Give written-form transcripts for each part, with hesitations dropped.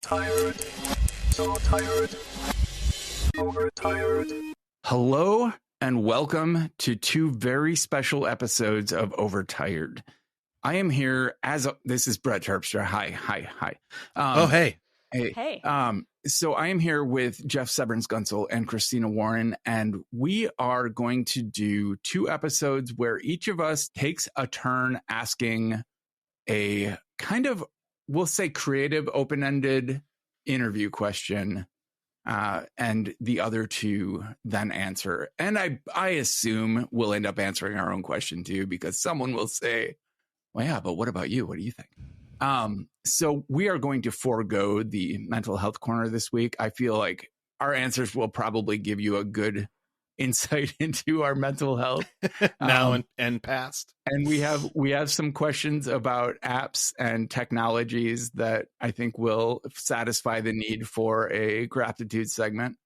Tired, so tired, overtired. Hello and welcome to two very special episodes of Overtired. I am here this is Brett Terpstra. Hi. Hey. Hey. So I am here with Jeff Severance Gunsel and Christina Warren, and we are going to do two episodes where each of us takes a turn asking a kind of, we'll say, creative, open-ended interview question. And the other two then answer. And I assume we'll end up answering our own question too, because someone will say, well, yeah, but what about you? What do you think? So we are going to forego the mental health corner this week. I feel like our answers will probably give you a good insight into our mental health now and past. And we have some questions about apps and technologies that I think will satisfy the need for a gratitude segment.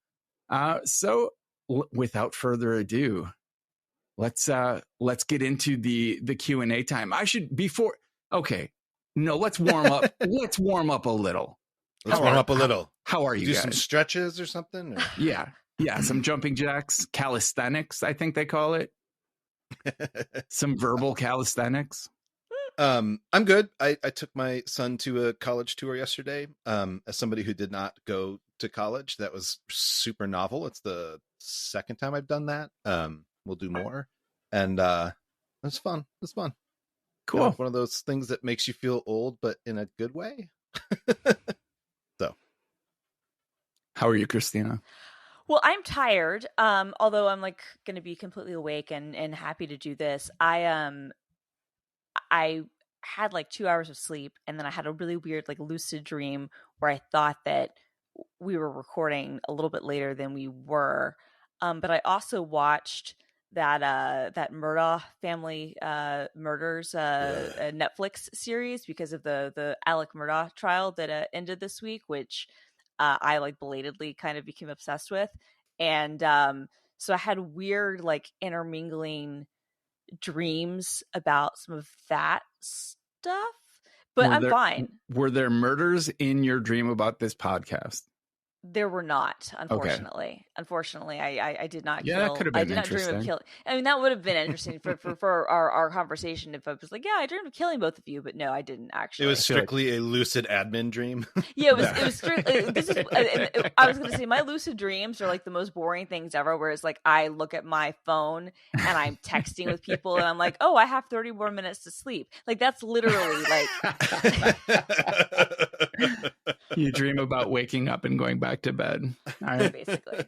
So without further ado, let's get into the Q&A time. Let's warm up. Let's warm up a little. How are you Do guys? some stretches or something? Or? Yeah, some jumping jacks, calisthenics, I think they call it. Some verbal calisthenics. I'm good. I took my son to a college tour yesterday. As somebody who did not go to college, that was super novel. It's the second time I've done that. We'll do more. And it was fun. It was fun. Cool. Kind of one of those things that makes you feel old, but in a good way. So. How are you, Christina? Well, I'm tired, although I'm like going to be completely awake and happy to do this. I had like 2 hours of sleep, and then I had a really weird like lucid dream where I thought that we were recording a little bit later than we were. But I also watched that Murdaugh family murders a Netflix series because of the Alec Murdaugh trial that ended this week, which I like belatedly kind of became obsessed with. And so I had weird like intermingling dreams about some of that stuff, but I'm fine. Were there murders in your dream about this podcast? There were not, unfortunately. Okay. Unfortunately, I did not kill. That could have been I did not dream of killing. I mean, that would have been interesting for our conversation if I was like, yeah, I dreamed of killing both of you, but no, I didn't actually. It was strictly a lucid admin dream. Yeah, it was strictly. I was going to say my lucid dreams are like the most boring things ever. Whereas like I look at my phone and I'm texting with people and I'm like, oh, I have 30 more minutes to sleep. Like that's literally like. You dream about waking up and going back to bed. All right. Basically.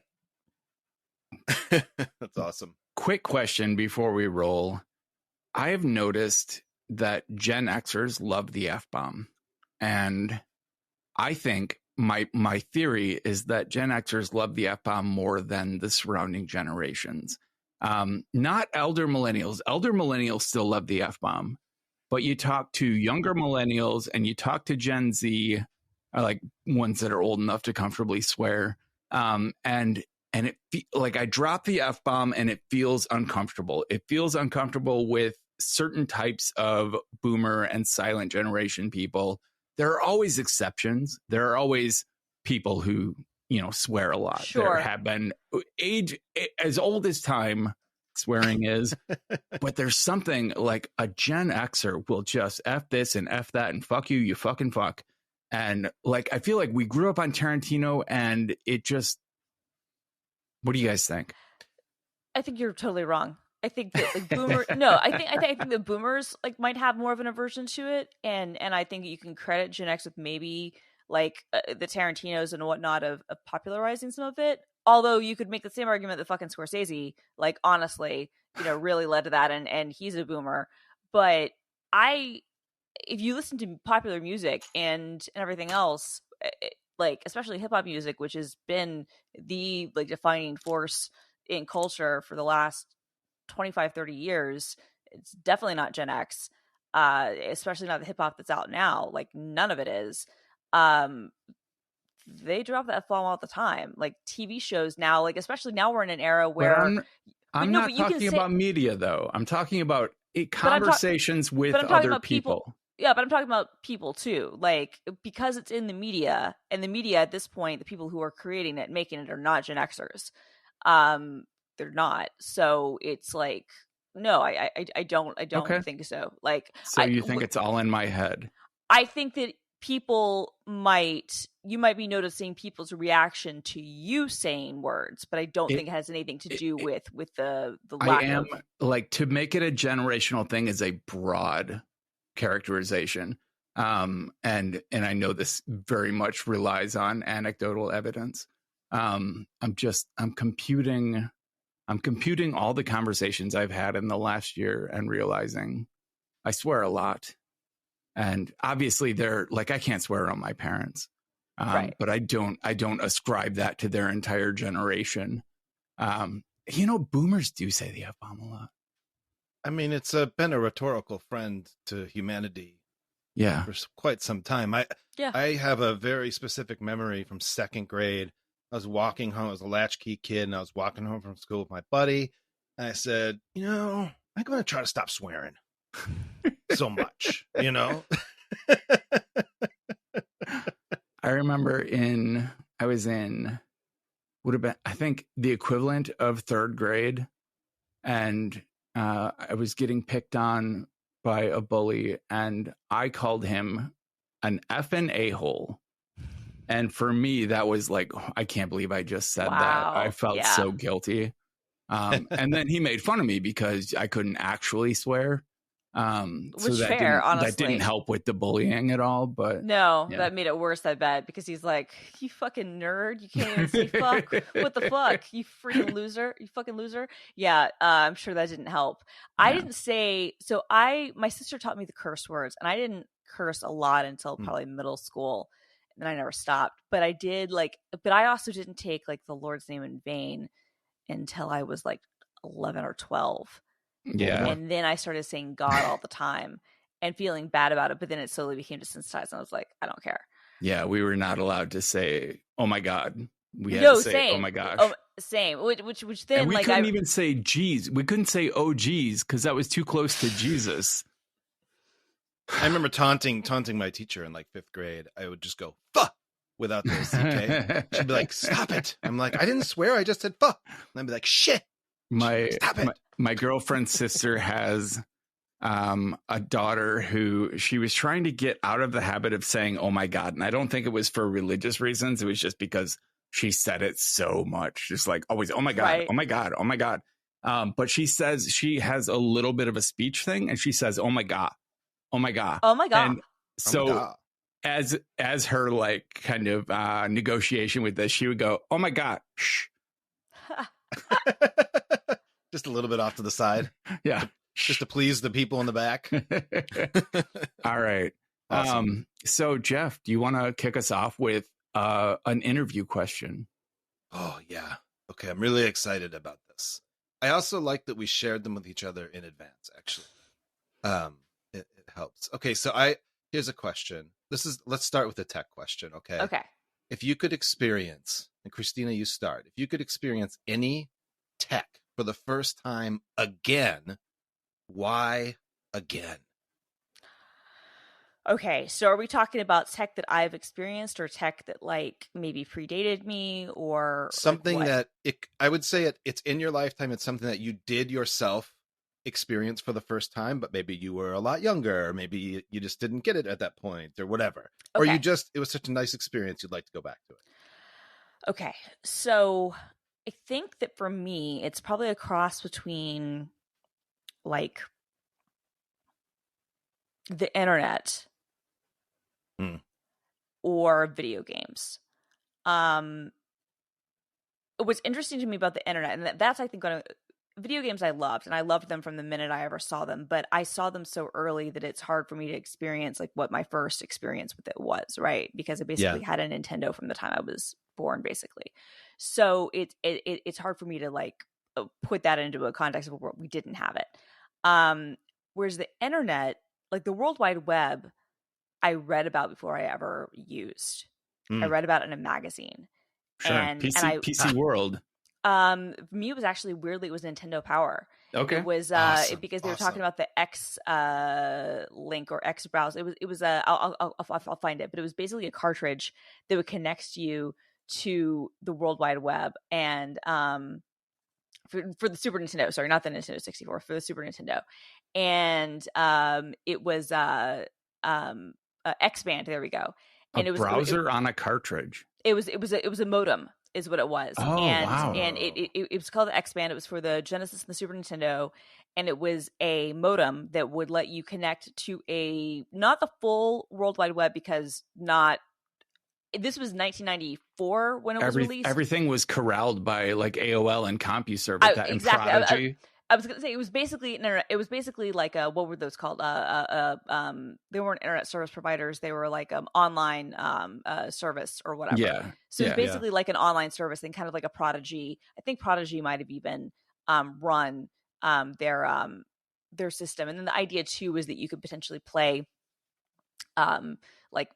That's awesome. Quick question before we roll. I have noticed that Gen Xers love the F-bomb. And I think my theory is that Gen Xers love the F-bomb more than the surrounding generations. Not elder millennials. Elder millennials still love the F-bomb. But you talk to younger millennials and you talk to Gen Z, like ones that are old enough to comfortably swear. And it like I drop the F-bomb and it feels uncomfortable. It feels uncomfortable with certain types of boomer and silent generation people. There are always exceptions. There are always people who, swear a lot. Sure. There have been age as old as time swearing is, but there's something like a Gen Xer will just F this and F that and fuck you, you fucking fuck. And like, I feel like we grew up on Tarantino and it just, what do you guys think? I think you're totally wrong. I think that like I think the boomers like might have more of an aversion to it. And I think you can credit Gen X with maybe like the Tarantinos and whatnot of popularizing some of it. Although you could make the same argument that fucking Scorsese, like honestly, really led to that and he's a boomer. But if you listen to popular music and everything else, like especially hip hop music, which has been the like defining force in culture for the last 25, 30 years, it's definitely not Gen X, especially not the hip hop that's out now. Like none of it is. They drop the F-bomb all the time. Like TV shows now, like especially now we're in an era where I'm not talking about media though. I'm talking about conversations with other people. Yeah, but I'm talking about people too. Like, because it's in the media, and the media at this point, the people who are creating it, making it, are not Gen Xers. They're not. So it's like, no, I don't Okay. think so. Like, So you think it's all in my head? I think that you might be noticing people's reaction to you saying words, but I don't think it has anything to do with the lack of. Like, to make it a generational thing is a broad characterization. And I know this very much relies on anecdotal evidence. I'm computing all the conversations I've had in the last year and realizing I swear a lot. And obviously they're like, I can't swear on my parents. Right. But I don't ascribe that to their entire generation. Boomers do say the F-bomb a lot. I mean, it's been a rhetorical friend to humanity for quite some time. I have a very specific memory from second grade. I was walking home. I was a latchkey kid, and I was walking home from school with my buddy. And I said, I'm going to try to stop swearing so much, I remember I was in, would have been, I think, the equivalent of third grade. And I was getting picked on by a bully, and I called him an effing a-hole. And for me, that was like, I can't believe I just said that. I felt so guilty. And then he made fun of me because I couldn't actually swear. Which fair, honestly. That didn't help with the bullying at all. But no, that made it worse, I bet, because he's like, you fucking nerd. You can't even say fuck. What the fuck? You freaking loser. You fucking loser. Yeah, I'm sure that didn't help. I didn't say, so my sister taught me the curse words, and I didn't curse a lot until probably middle school. And then I never stopped. But I did but I also didn't take like the Lord's name in vain until I was like 11 or 12. Yeah. And then I started saying God all the time and feeling bad about it. But then it slowly became desensitized. And I was like, I don't care. Yeah, we were not allowed to say, oh my God. We had to say, same. Oh my gosh. Oh, same. Which then, and we couldn't even say geez. We couldn't say oh geez because that was too close to Jesus. I remember taunting my teacher in like 5th grade. I would just go, fuh, without the CK. She'd be like, stop it. I'm like, I didn't swear. I just said fuh. And I'd be like, shit. Stop it. My girlfriend's sister has a daughter who she was trying to get out of the habit of saying, oh my God. And I don't think it was for religious reasons. It was just because she said it so much. Just like always, oh my God, right. Oh my God, oh my God. But she says she has a little bit of a speech thing and she says, oh my God. Oh my God. Oh my God. And so as her like kind of negotiation with this, she would go, oh my God. Shh. Just a little bit off to the side. Yeah. Just to please the people in the back. All right. Awesome. So Jeff, do you want to kick us off with an interview question? Oh yeah. Okay. I'm really excited about this. I also like that we shared them with each other in advance, actually. It helps. Okay, so here's a question. Let's start with the tech question, okay? Okay. If you could experience, and Christina, you start. If you could experience any tech for the first time again, why again? Okay, so are we talking about tech that I've experienced or tech that like maybe predated me or something that I would say it's in your lifetime. It's something that you did yourself experience for the first time, but maybe you were a lot younger, or maybe you just didn't get it at that point or whatever. Okay. Or it was such a nice experience you'd like to go back to it. Okay. So I think that for me, it's probably a cross between like the internet or video games. What's interesting to me about the internet, and that's I think video games I loved, and I loved them from the minute I ever saw them, but I saw them so early that it's hard for me to experience like what my first experience with it was, right? Because I basically had a Nintendo from the time I was born, basically. So it's hard for me to like put that into a context of a world we didn't have it. Whereas the internet, like the World Wide Web, I read about before I ever used. I read about it in a magazine. Sure. PC World. For me, it was actually weirdly, it was Nintendo Power. Okay. It was Awesome. because they were Awesome. talking about the X link or X browser. It was I'll find it, but it was basically a cartridge that would connect you to the World Wide Web, and for the Super Nintendo, sorry, not the Nintendo 64, for the Super Nintendo, and it was X band. There we go, A and browser on a cartridge. it was a modem is what it was. Oh, wow. And it was called the X band. It was for the Genesis and the Super Nintendo, and it was a modem that would let you connect to not the full World Wide Web, because this was 1994 when it was released. Everything was corralled by like AOL and CompuServe at that, exactly. and Prodigy. I was going to say it was basically internet. It was basically like what were those called? They weren't internet service providers. They were like online service or whatever. Yeah. So it was basically like an online service thing, kind of like a Prodigy. I think Prodigy might have even run their system. And then the idea too was that you could potentially play like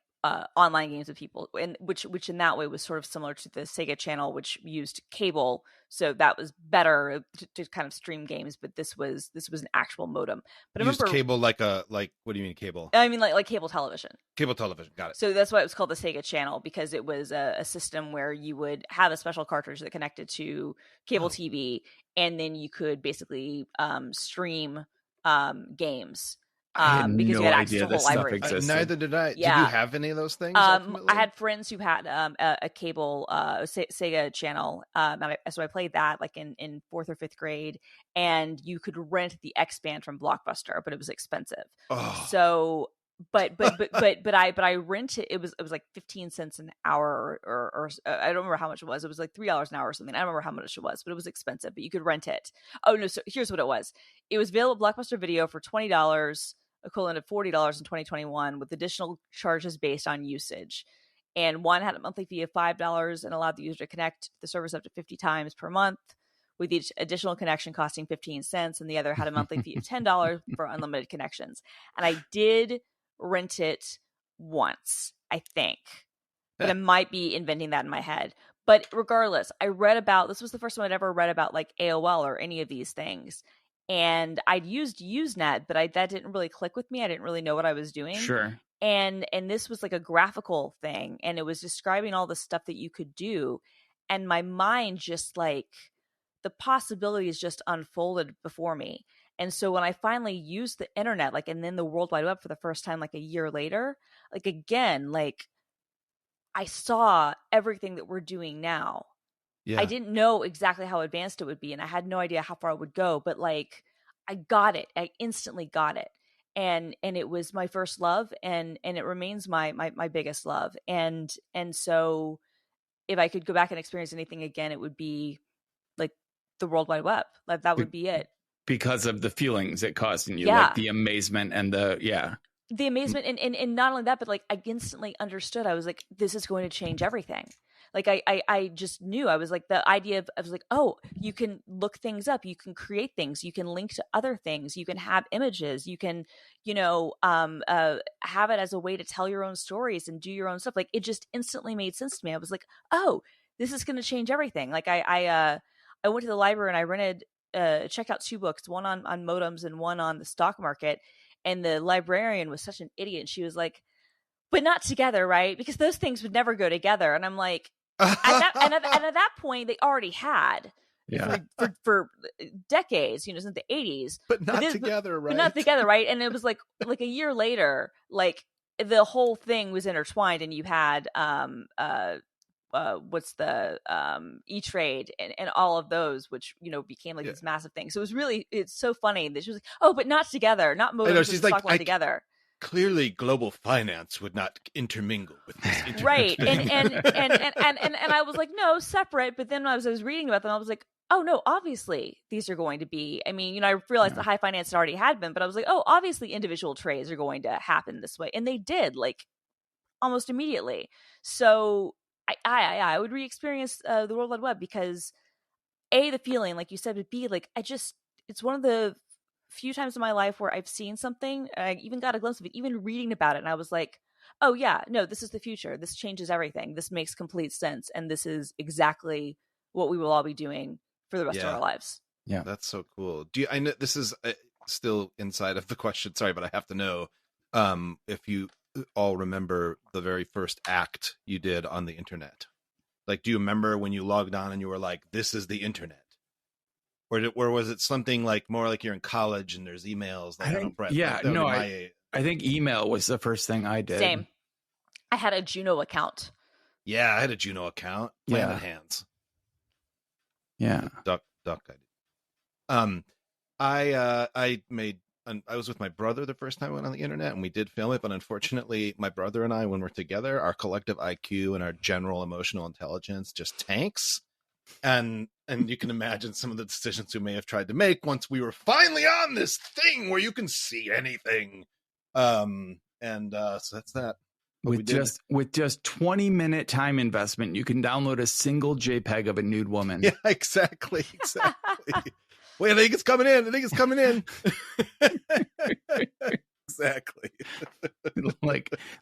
online games with people, and which in that way was sort of similar to the Sega Channel, which used cable, so that was better to kind of stream games. But this was an actual modem. But I remember cable like what do you mean cable? I mean like cable television. Cable television, got it. So that's why it was called the Sega Channel, because it was a system where you would have a special cartridge that connected to cable TV, and then you could basically stream games. I had because no you had access idea to a this whole stuff library. existed. Neither did I. Yeah. Did you have any of those things? I had friends who had a cable Sega Channel, so I played that like in 4th or 5th grade, and you could rent the X band from Blockbuster, but it was expensive. Oh. So, but I rented. It was like 15 cents an hour, or I don't remember how much it was. It was like $3 an hour or something. I don't remember how much it was, but it was expensive. But you could rent it. Oh no! So here's what it was. It was available at Blockbuster Video for $20. Equivalent of $40 in 2021, with additional charges based on usage. And one had a monthly fee of $5 and allowed the user to connect the service up to 50 times per month, with each additional connection costing 15 cents. And the other had a monthly fee of $10 for unlimited connections. And I did rent it once, I think, but I might be inventing that in my head. But regardless, this was the first time I'd ever read about like AOL or any of these things. And I'd used Usenet, but that didn't really click with me. I didn't really know what I was doing. Sure. And this was like a graphical thing, and it was describing all the stuff that you could do. And my mind just like the possibilities just unfolded before me. And so when I finally used the internet, like, and then the World Wide Web for the first time, like a year later, like again, like I saw everything that we're doing now. Yeah. I didn't know exactly how advanced it would be, and I had no idea how far it would go, but like I got it. I instantly got it. And it was my first love, and it remains my biggest love. And so if I could go back and experience anything again, it would be like the World Wide Web. Like that would be it. Because of the feelings it caused in you, Yeah. like the amazement and the amazement, and not only that, but like I instantly understood. I was like, this is going to change everything. Like I just knew. I was like, the idea of, I was like, oh, you can look things up, you can create things, you can link to other things, you can have images, you can, have it as a way to tell your own stories and do your own stuff. Like it just instantly made sense to me. I was like, oh, this is going to change everything. Like I went to the library and I checked out 2 books, one on modems and one on the stock market. And the librarian was such an idiot. She was like, but not together, right? Because those things would never go together. And I'm like, at that point, they already had for decades, since the 80s. But not together, right? But not together, right? And it was like a year later, like the whole thing was intertwined, and you had what's the E-Trade and all of those, which became like these massive things. So it's so funny that she was like, oh, but not together, not modems and stock market together. Clearly global finance would not intermingle with this internet. Right. And I was like, no, separate. But then as I was reading about them, I was like, oh no, obviously these are going to be, I realized that high finance already had been, but I was like, oh, obviously individual trades are going to happen this way. And they did, like almost immediately. So I would re-experience the World Wide Web, because A, the feeling, like you said, but B, like it's one of the few times in my life where I've seen something, I even got a glimpse of it, even reading about it, and I was like, oh yeah, no, this is the future. This changes everything. This makes complete sense, and this is exactly what we will all be doing for the rest of our lives. Yeah. That's so cool. I know this is still inside of the question. Sorry, but I have to know if you all remember the very first act you did on the internet. Like, do you remember when you logged on and you were like, "This is the internet," or was it something like more like you're in college and there's emails? Like, I don't know, Brett. Yeah, that no, would be my age. I think email was the first thing I did. Same. I had a Juno account. Yeah, I had a Juno account. Planet Hands. Yeah. Duck. I was with my brother the first time I went on the internet, and we did film it, but unfortunately my brother and I, when we're together, our collective IQ and our general emotional intelligence just tanks. And you can imagine some of the decisions we may have tried to make once we were finally on this thing where you can see anything. So that's that. With just 20-minute time investment, you can download a single JPEG of a nude woman. Yeah, exactly. Wait, I think it's coming in. Exactly.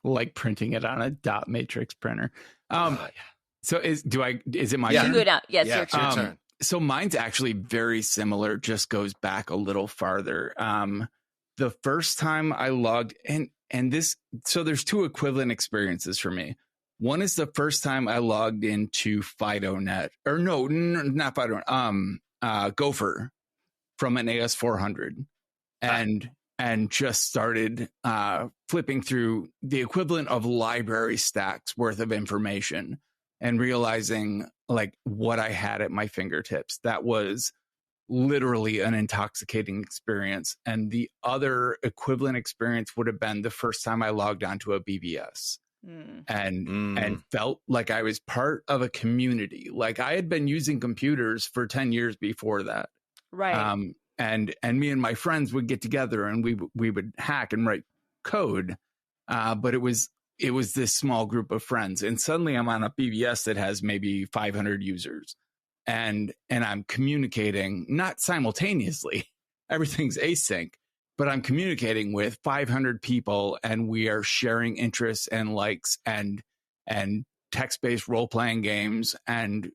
like printing it on a dot matrix printer. So is it my turn? turn? You go down. Yes, your it's your turn. So mine's actually very similar, just goes back a little farther. The first time I logged and this, so there's two equivalent experiences for me. One is the first time I logged into FidoNet, or no, not Fido, Gopher from an AS400, and just started flipping through the equivalent of library stacks worth of information and realizing like what I had at my fingertips. That was literally an intoxicating experience. And the other equivalent experience would have been the first time I logged onto a BBS and felt like I was part of a community. Like I had been using computers for 10 years before that. Right. And me and my friends would get together and we would hack and write code. But it was this small group of friends. And suddenly I'm on a BBS that has maybe 500 users. And I'm communicating, not simultaneously, everything's async, but I'm communicating with 500 people, and we are sharing interests and likes and text-based role-playing games and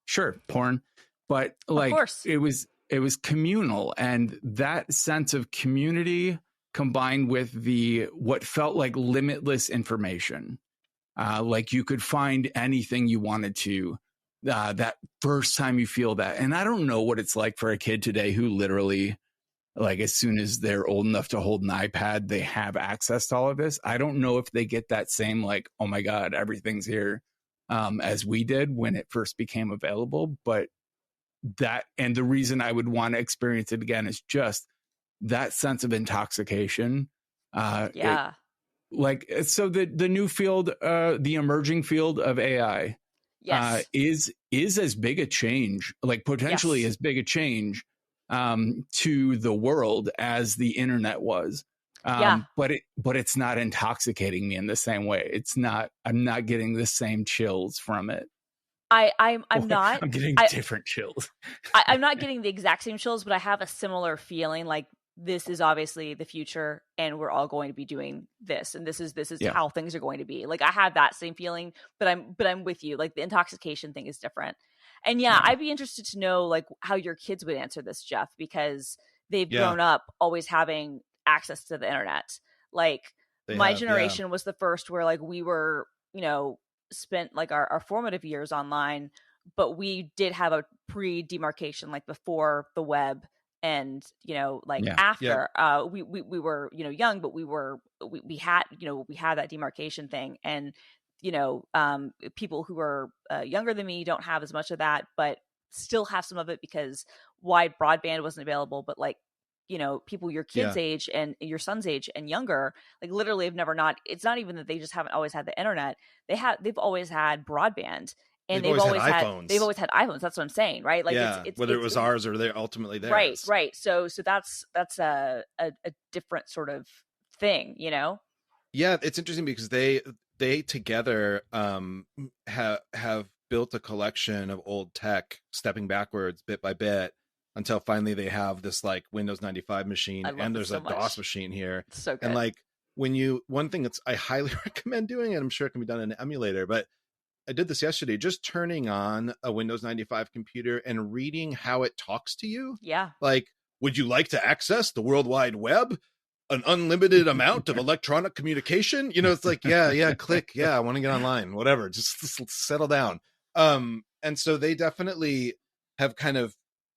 sure, porn, but like it was communal, and that sense of community combined with what felt like limitless information, like you could find anything you wanted to. That first time you feel that. And I don't know what it's like for a kid today who literally, like, as soon as they're old enough to hold an iPad, they have access to all of this. I don't know if they get that same, like, oh my God, everything's here, as we did when it first became available. But that, and the reason I would want to experience it again is just that sense of intoxication. So the new field, the emerging field of AI, yes, is as big a change, like potentially as big a change to the world as the internet was. But it's not intoxicating me in the same way. I'm not getting the same chills from it. I'm getting different chills. I'm not getting the exact same chills, but I have a similar feeling. Like, this is obviously the future, and we're all going to be doing this, and this is how things are going to be. Like, I have that same feeling, but I'm with you. Like, the intoxication thing is different. And I'd be interested to know like how your kids would answer this, Jeff, because they've grown up always having access to the internet. Like, my generation was the first where like we were, spent like our formative years online, but we did have a pre-demarcation, like before the web. And after we were young, but we had that demarcation thing, and people who are younger than me don't have as much of that, but still have some of it because wide broadband wasn't available. But like people your kids' age and your son's age and younger, like literally have never not. It's not even that they just haven't always had the internet. They've always had broadband. And they've always had iPhones. They've always had iPhones. That's what I'm saying, right? Like, it's whether it was ours or they're ultimately theirs. Right. So that's a different sort of thing, Yeah, it's interesting because they together have built a collection of old tech, stepping backwards bit by bit until finally they have this like Windows 95 machine, and there's a DOS machine here. It's so good. And like one thing I highly recommend doing, and I'm sure it can be done in an emulator, but I did this yesterday, just turning on a Windows 95 computer and reading how it talks to you. Yeah. Like, would you like to access the World Wide Web? An unlimited amount of electronic communication? You know, it's like, yeah, click. Yeah, I want to get online, whatever. Just settle down. And so they definitely have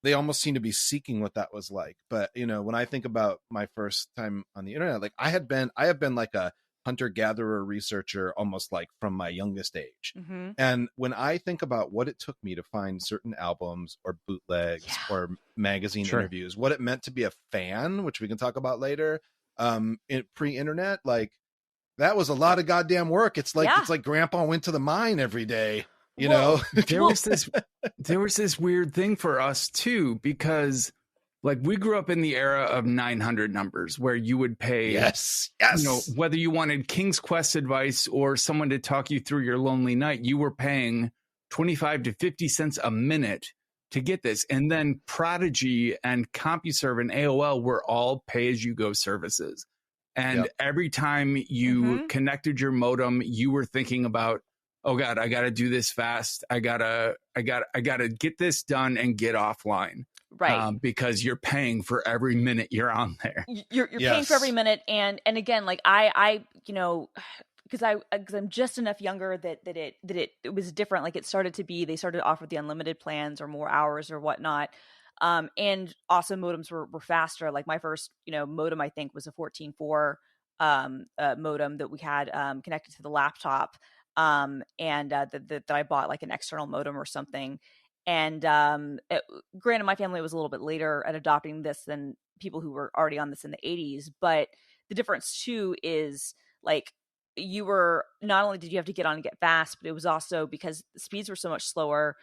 they almost seem to be seeking what that was like. But, you know, when I think about my first time on the internet, like I have been like a hunter-gatherer researcher almost like from my youngest age. Mm-hmm. And when I think about what it took me to find certain albums or bootlegs or magazine interviews, what it meant to be a fan, which we can talk about later, pre-internet, like that was a lot of goddamn work. It's like grandpa went to the mine every day, you know. There was this weird thing for us too, because like we grew up in the era of 900 numbers where you would pay, you know, whether you wanted King's Quest advice or someone to talk you through your lonely night, you were paying 25 to 50 cents a minute to get this. And then Prodigy and CompuServe and AOL were all pay-as-you-go services. And every time you connected your modem, you were thinking about, oh God, I got to do this fast. I gotta get this done and get offline. Right. Because you're paying for every minute you're on there. You're paying for every minute. And again, like I you know, because I'm just enough younger that it was different. Like they started to offer the unlimited plans or more hours or whatnot. And also modems were faster. Like my first, you know, modem, I think was a 14.4 modem that we had connected to the laptop. And that I bought like an external modem or something. And granted, my family was a little bit later at adopting this than people who were already on this in the 80s. But the difference too is like you were, not only did you have to get on and get fast, but it was also because the speeds were so much slower.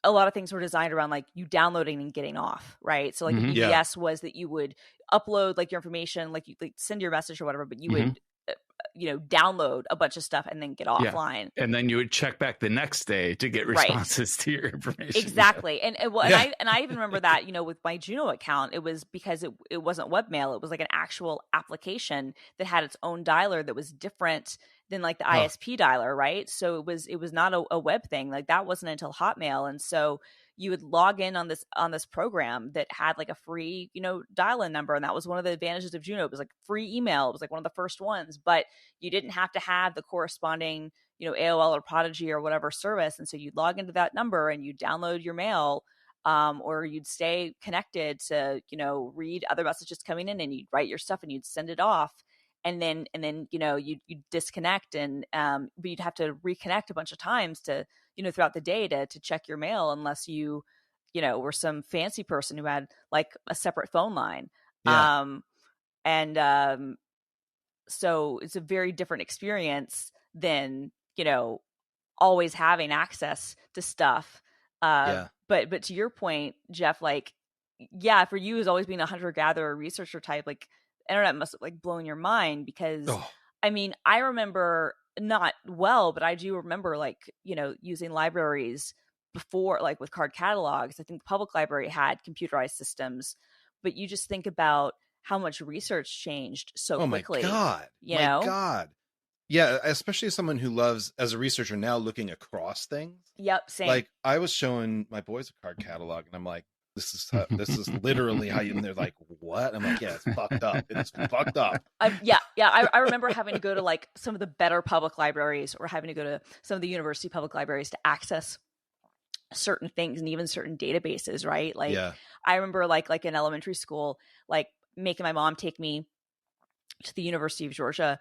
A lot of things were designed around like you downloading and getting off, right? So like the BBS was that you would upload like your information, like you like send your message or whatever, but you would you know, download a bunch of stuff and then get offline. And then you would check back the next day to get responses to your information. Exactly. And I even remember that, you know, with my Juno account, it was because it wasn't webmail. It was like an actual application that had its own dialer that was different than like the ISP dialer, right? So it was not a web thing. Like that wasn't until Hotmail. And so you would log in on this program that had like a free, you know, dial-in number. And that was one of the advantages of Juno. It was like free email. It was like one of the first ones, but you didn't have to have the corresponding, you know, AOL or Prodigy or whatever service. And so you'd log into that number and you download your mail, or you'd stay connected to, you know, read other messages coming in, and you'd write your stuff and you'd send it off. And then, you know, you'd disconnect and, but you'd have to reconnect a bunch of times to, you know, throughout the day to check your mail, unless you know, were some fancy person who had like a separate phone line. So it's a very different experience than, you know, always having access to stuff. But to your point, Jeff, like, yeah, for you as always being a hunter-gatherer researcher type, like internet must have like blown your mind because I mean, I remember not well, but I do remember like, you know, using libraries before, like with card catalogs. I think the public library had computerized systems, but you just think about how much research changed so quickly. Oh my God. You know? God. Yeah, especially as someone who loves, as a researcher now, looking across things. Yep, same. Like I was showing my boys a card catalog, and I'm like, "This is literally how you." And they're like, "What?" I'm like, "Yeah, it's fucked up. It's fucked up." I remember having to go to like some of the better public libraries, or having to go to some of the university public libraries to access certain things and even certain databases. Right? Like, I remember like in elementary school, like making my mom take me to the University of Georgia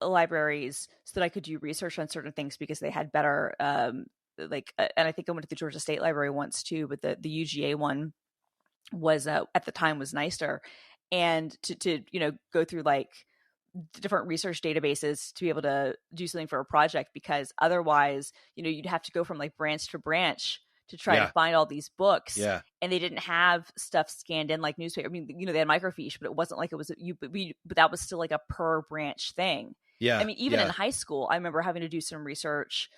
libraries so that I could do research on certain things because they had better and I think I went to the Georgia State Library once too, but the UGA one was at the time was nicer. And to you know, go through like different research databases to be able to do something for a project, because otherwise, you know, you'd have to go from like branch to branch to try to find all these books. And they didn't have stuff scanned in like newspaper. I mean, you know, they had microfiche, but it wasn't like it was but that was still like a per branch thing. I mean, even in high school, I remember having to do some research,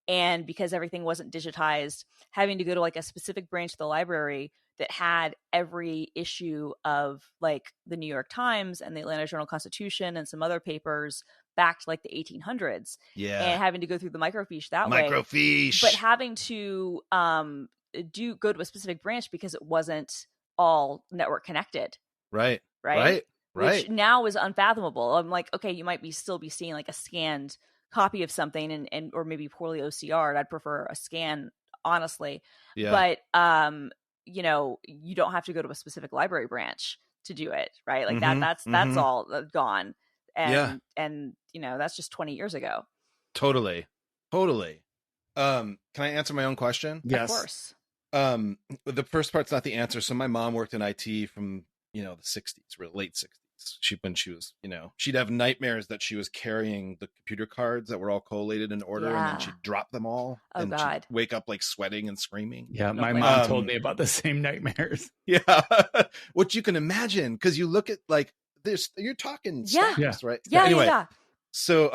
and because everything wasn't digitized, having to go to like a specific branch of the library that had every issue of like the New York Times and the Atlanta Journal-Constitution and some other papers back to like the 1800s and having to go through the microfiche that way. Microfiche. But having to go to a specific branch because it wasn't all network connected. Right. Which now is unfathomable. I'm like, okay, you might still be seeing like a scanned copy of something and or maybe poorly OCR'd. I'd prefer a scan, honestly. Yeah. But you know, you don't have to go to a specific library branch to do it, right? Like that's all gone. And you know, that's just 20 years ago. Totally. Can I answer my own question? Yes. Of course. The first part's not the answer. So my mom worked in IT from, you know, the 60s, late 60s. When she was, you know, she'd have nightmares that she was carrying the computer cards that were all collated in order, and then she'd drop them all. Oh, and God. she'd wake up like sweating and screaming. Yeah, my mom told me about the same nightmares. Yeah, which you can imagine, because you look at like this, you're talking stacks, right? Yeah, anyway, yeah. So,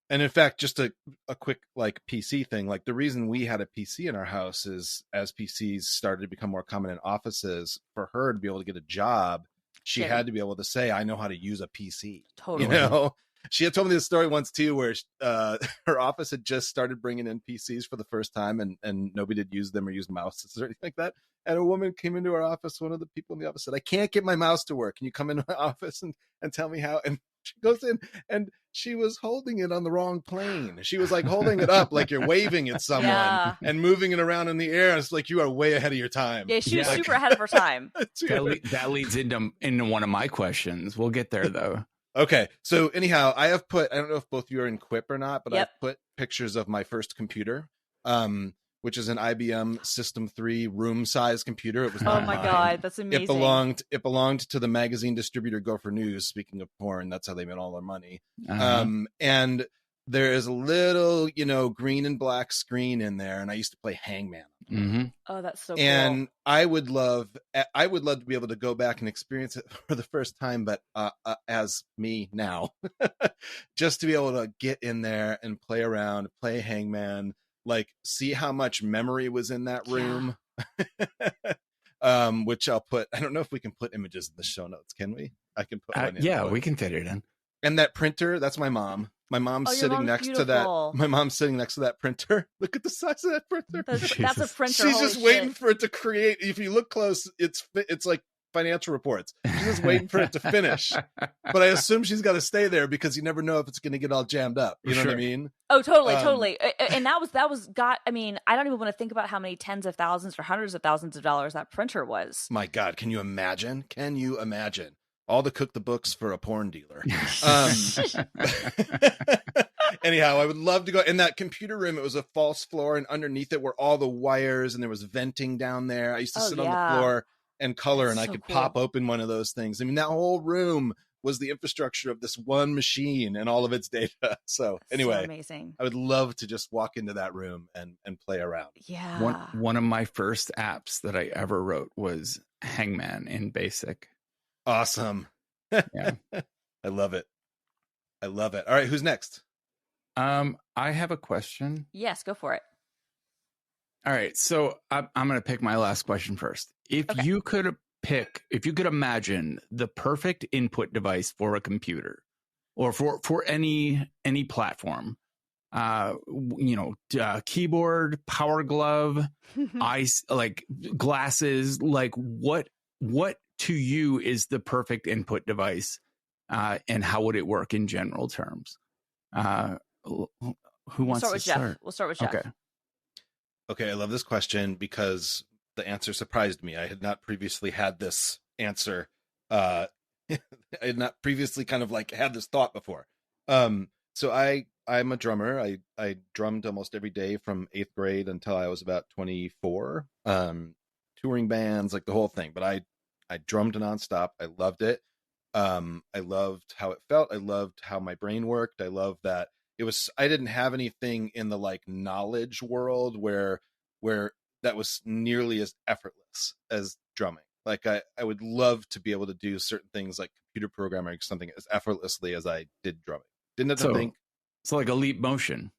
and in fact, just a quick like PC thing, like the reason we had a PC in our house is as PCs started to become more common in offices, for her to be able to get a job, she had to be able to say, I know how to use a PC. Totally. You know, she had told me this story once too, where her office had just started bringing in PCs for the first time, and nobody had used them or used mouses or anything like that. And a woman came into our office. One of the people in the office said, I can't get my mouse to work. Can you come into my office and tell me how? And she goes in, and she was holding it on the wrong plane. She was like holding it up like you're waving at someone and moving it around in the air. It's like, you are way ahead of your time. Yeah, she was super ahead of her time. That leads into one of my questions. We'll get there though. Okay. So anyhow, I don't know if both of you are in Quip or not, but I've put pictures of my first computer, which is an IBM System 3 room size computer. It was not mine. God, that's amazing. It belonged to the magazine distributor Gopher News. Speaking of porn, that's how they made all their money. And there is a little, you know, green and black screen in there, and I used to play Hangman. Mm-hmm. Oh, that's so cool. And I would love to be able to go back and experience it for the first time, but as me now, just to be able to get in there and play around, play Hangman, like see how much memory was in that room. Which I'll put, I don't know if we can put images in the show notes, can we? I can put one in. Yeah, we can fit it in. And that printer, that's my mom. My mom's sitting next to that. My mom's sitting next to that printer. Look at the size of that printer. That's a printer. She's just waiting for it to create. If you look close, it's like financial reports. She's just waiting for it to finish. But I assume she's got to stay there because you never know if it's going to get all jammed up. You know what I mean? Oh, totally. And that was I mean, I don't even want to think about how many tens of thousands or hundreds of thousands of dollars that printer was. My God, can you imagine? All to cook the books for a porn dealer. Anyhow, I would love to go in that computer room. It was a false floor, and underneath it were all the wires, and there was venting down there. I used to sit on the floor and color, and I could pop open one of those things. I mean, that whole room was the infrastructure of this one machine and all of its data. So anyway, amazing. I would love to just walk into that room and play around. Yeah. One of my first apps that I ever wrote was Hangman in BASIC. Awesome. Yeah. I love it. All right, who's next? I have a question. Yes, go for it. All right, so I'm going to pick my last question first. If you could imagine the perfect input device for a computer or for any platform, keyboard, power glove, eyes, like glasses, like what to you is the perfect input device, and how would it work in general terms? Who wants to start? We'll start with Jeff. Okay, I love this question because the answer surprised me. I had not previously had this answer. I had not previously kind of like had this thought before. So I'm a drummer. I drummed almost every day from 8th grade until I was about 24. Touring bands, like the whole thing. But I drummed nonstop. I loved it. I loved how it felt. I loved how my brain worked. I loved that I didn't have anything in the like knowledge world where that was nearly as effortless as drumming. Like I would love to be able to do certain things like computer programming or something as effortlessly as I did drumming. Didn't have to think. It's like a leap motion.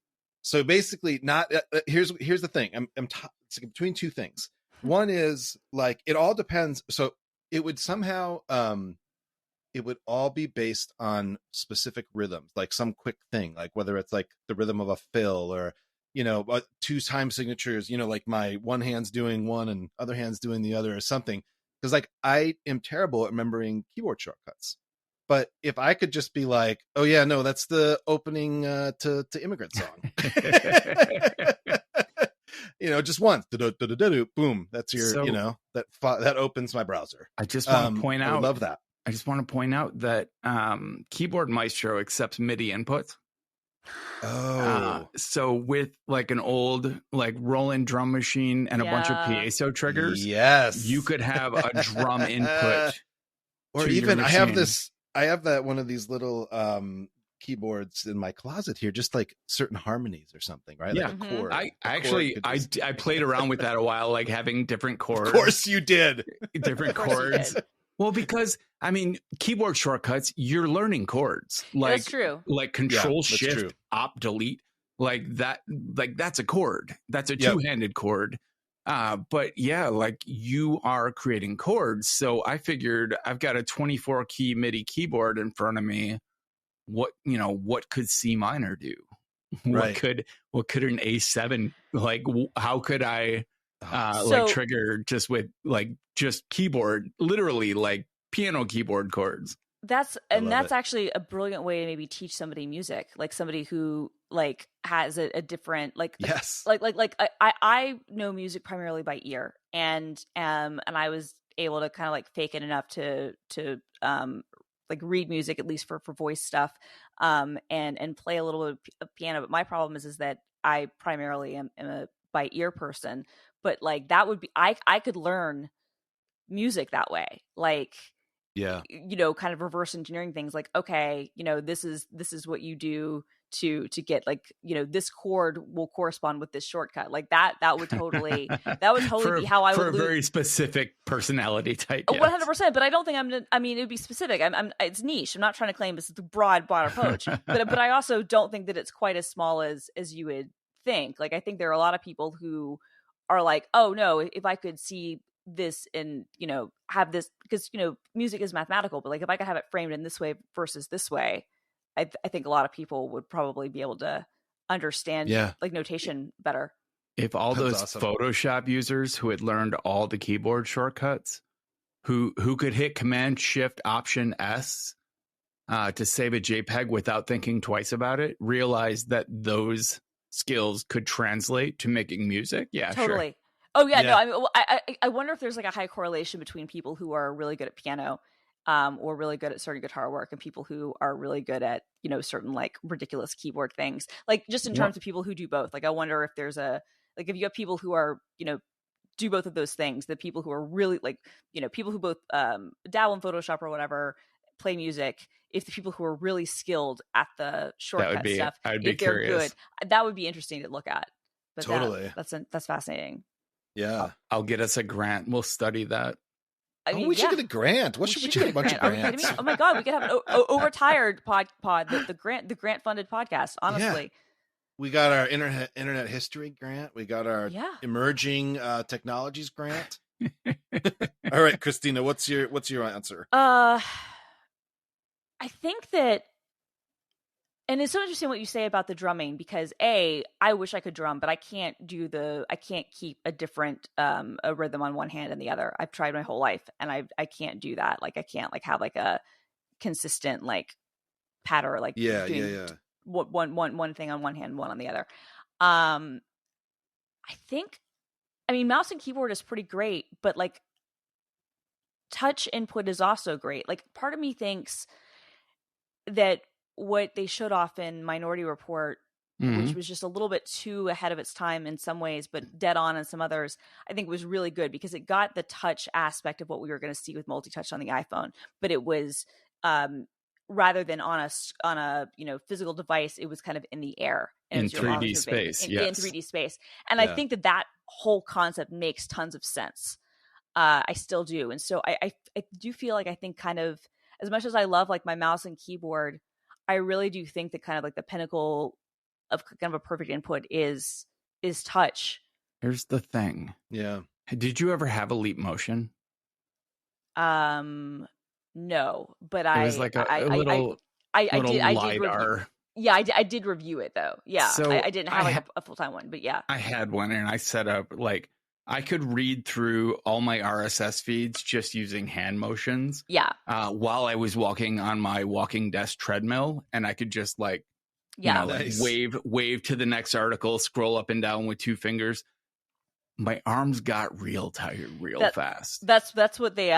So basically not, here's the thing. It's between two things. One is like, it all depends. So it would somehow, it would all be based on specific rhythms, like some quick thing, like whether it's like the rhythm of a fill or, two time signatures, like my one hand's doing one and other hand's doing the other or something. Because like I am terrible at remembering keyboard shortcuts. But if I could just be like, oh yeah, no, that's the opening to Immigrant Song. Just once, boom. That's your, that opens my browser. I just want to point out, I love that. I just want to point out that Keyboard Maestro accepts MIDI inputs. Oh, so with like an old like Roland drum machine and a bunch of piezo triggers, yes, you could have a drum input. Or even I have that one of these little keyboards in my closet here, just like certain harmonies or something, right? Yeah, like a chord. I played around with that a while, like having different chords. Of course you did. Different chords. Well, because I mean, keyboard shortcuts, you're learning chords. Like, that's true. Like Control Shift Op Delete, like that. Like that's a chord. That's a two-handed chord. But yeah, like you are creating chords. So I figured I've got a 24 key MIDI keyboard in front of me. What could C minor do? Right. What could an A7 like? How could I like trigger just with like just keyboard, literally like piano keyboard chords? That's actually a brilliant way to maybe teach somebody music, like somebody who like has a different like yes like I know music primarily by ear, and I was able to kind of like fake it enough to like read music, at least for voice stuff, and play a little bit of piano. But my problem is that I primarily am a by ear person. But like that would be I could learn music that way, like kind of reverse engineering things, like okay, this is what you do to get like this chord will correspond with this shortcut, like that would totally be how I would for a very specific personality type. 100%. But I don't think it would be specific. It's niche. I'm not trying to claim this is the broad approach, but I also don't think that it's quite as small as you would think. Like I think there are a lot of people who are like, oh no, if I could see this and have this, because music is mathematical, but like if I could have it framed in this way versus this way, I think a lot of people would probably be able to understand like notation better. If all those awesome Photoshop users who had learned all the keyboard shortcuts, who could hit Command Shift Option S to save a JPEG without thinking twice about it, realized that those skills could translate to making music. Yeah, totally. Sure. Oh yeah, no. I wonder if there's like a high correlation between people who are really good at piano, or really good at certain guitar work, and people who are really good at certain like ridiculous keyboard things. Like just in terms of people who do both. Like I wonder if there's if you have people who are do both of those things, the people who are really like people who both dabble in Photoshop or whatever, play music. If the people who are really skilled at the shortcut stuff, if they're good, that would be interesting to look at. But totally, that's fascinating. Yeah, I'll get us a grant. We'll study that. I mean, we should get a grant. We should get a bunch of grants. Oh my god, we could have an Overtired pod, the grant funded podcast. Honestly, yeah. We got our internet history grant. We got our emerging technologies grant. All right, Christina, what's your answer? I think that, and it's so interesting what you say about the drumming, because I wish I could drum, but I can't keep a different a rhythm on one hand and the other. I've tried my whole life and I can't do that. Like I can't like have like a consistent like pattern, like one thing on one hand, one on the other. I mean, mouse and keyboard is pretty great, but like touch input is also great. Like part of me thinks that what they showed off in Minority Report, which was just a little bit too ahead of its time in some ways, but dead on in some others, I think was really good because it got the touch aspect of what we were going to see with multi-touch on the iPhone, but it was rather than on a physical device, it was kind of in the air in 3D space, in 3D space, and I think that whole concept makes tons of sense. I still do, and so I do feel like I think kind of, as much as I love like my mouse and keyboard, I really do think that kind of like the pinnacle of kind of a perfect input is touch. Here's the thing. Yeah. Did you ever have a Leap Motion? No. No, but It was like a little I little did review. LiDAR. Yeah, I did review it though. Yeah, So I didn't have like a full time one, but yeah. I had one, and I set up like I could read through all my RSS feeds just using hand motions. Yeah. While I was walking on my walking desk treadmill, and I could just like, Yeah. Nice. wave to the next article, scroll up and down with 2 fingers. My arms got real tired real fast. That's what they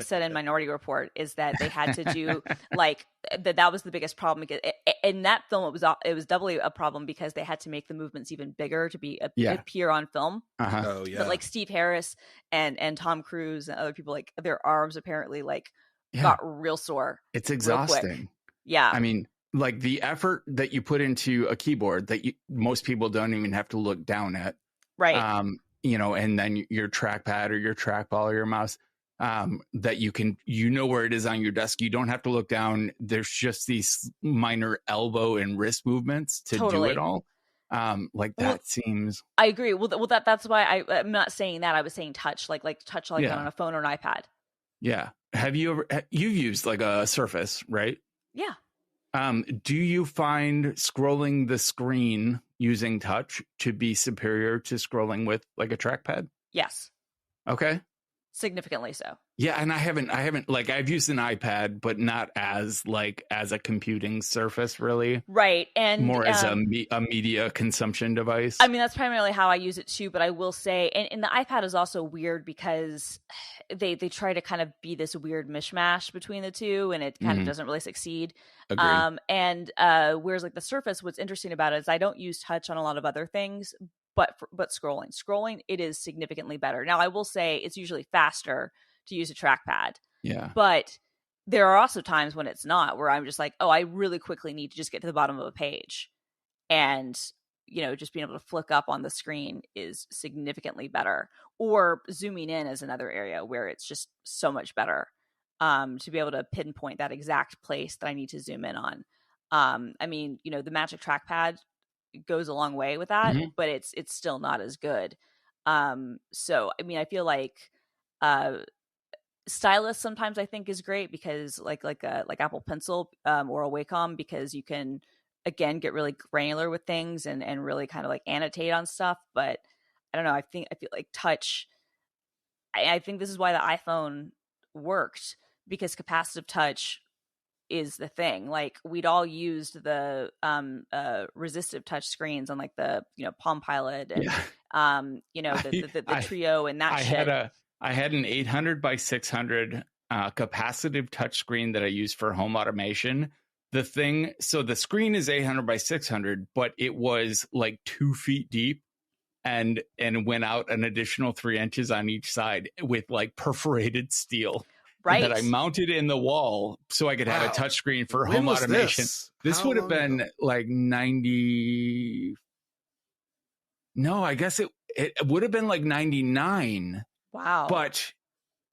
said in Minority Report, is that they had to do like that was the biggest problem, because in that film it was doubly a problem because they had to make the movements even bigger to appear on film. Uh-huh. Oh yeah. But like Steve Harris and Tom Cruise and other people, like their arms apparently like Yeah. got real sore. It's real quick. exhausting. Yeah. I mean, like the effort that you put into a keyboard that most people don't even have to look down at. Right. And then your trackpad or your trackball or your mouse, that you can, where it is on your desk. You don't have to look down. There's just these minor elbow and wrist movements to do it all. That seems. I agree. Well, that's why I'm not saying that. I was saying touch, like touch on a phone or an iPad. Yeah. Have you you've used like a Surface, right? Yeah. Do you find scrolling the screen using touch to be superior to scrolling with like a trackpad? Yes. Okay. Significantly so. Yeah, and I haven't like I've used an iPad, but not as a computing surface, really. Right, and more as a media consumption device. I mean, that's primarily how I use it too. But I will say, and the iPad is also weird because they try to kind of be this weird mishmash between the two, and it kind of doesn't really succeed. Agreed. Whereas like the Surface, what's interesting about it is I don't use touch on a lot of other things, but scrolling, it is significantly better. Now, I will say it's usually faster to use a trackpad. Yeah. But there are also times when it's not, where I'm just like, oh, I really quickly need to just get to the bottom of a page. And, just being able to flick up on the screen is significantly better. Or zooming in is another area where it's just so much better, to be able to pinpoint that exact place that I need to zoom in on. I mean, the Magic Trackpad goes a long way with that, but it's still not as good. So, I mean, I feel like stylus sometimes I think is great because like Apple Pencil or a Wacom, because you can again get really granular with things and really kind of like annotate on stuff. But I don't know, I feel like touch, I think this is why the iPhone worked, because capacitive touch is the thing. Like we'd all used the resistive touch screens on like the Palm Pilot and the Trio and that shit. I had an 800 by 600 capacitive touch screen that I used for home automation. So the screen is 800 by 600, but it was like 2 feet deep and went out an additional 3 inches on each side with like perforated steel. Right. That I mounted in the wall so I could have a touch screen for home automation. This would have been like 90. No, I guess it would have been like 99. Wow. But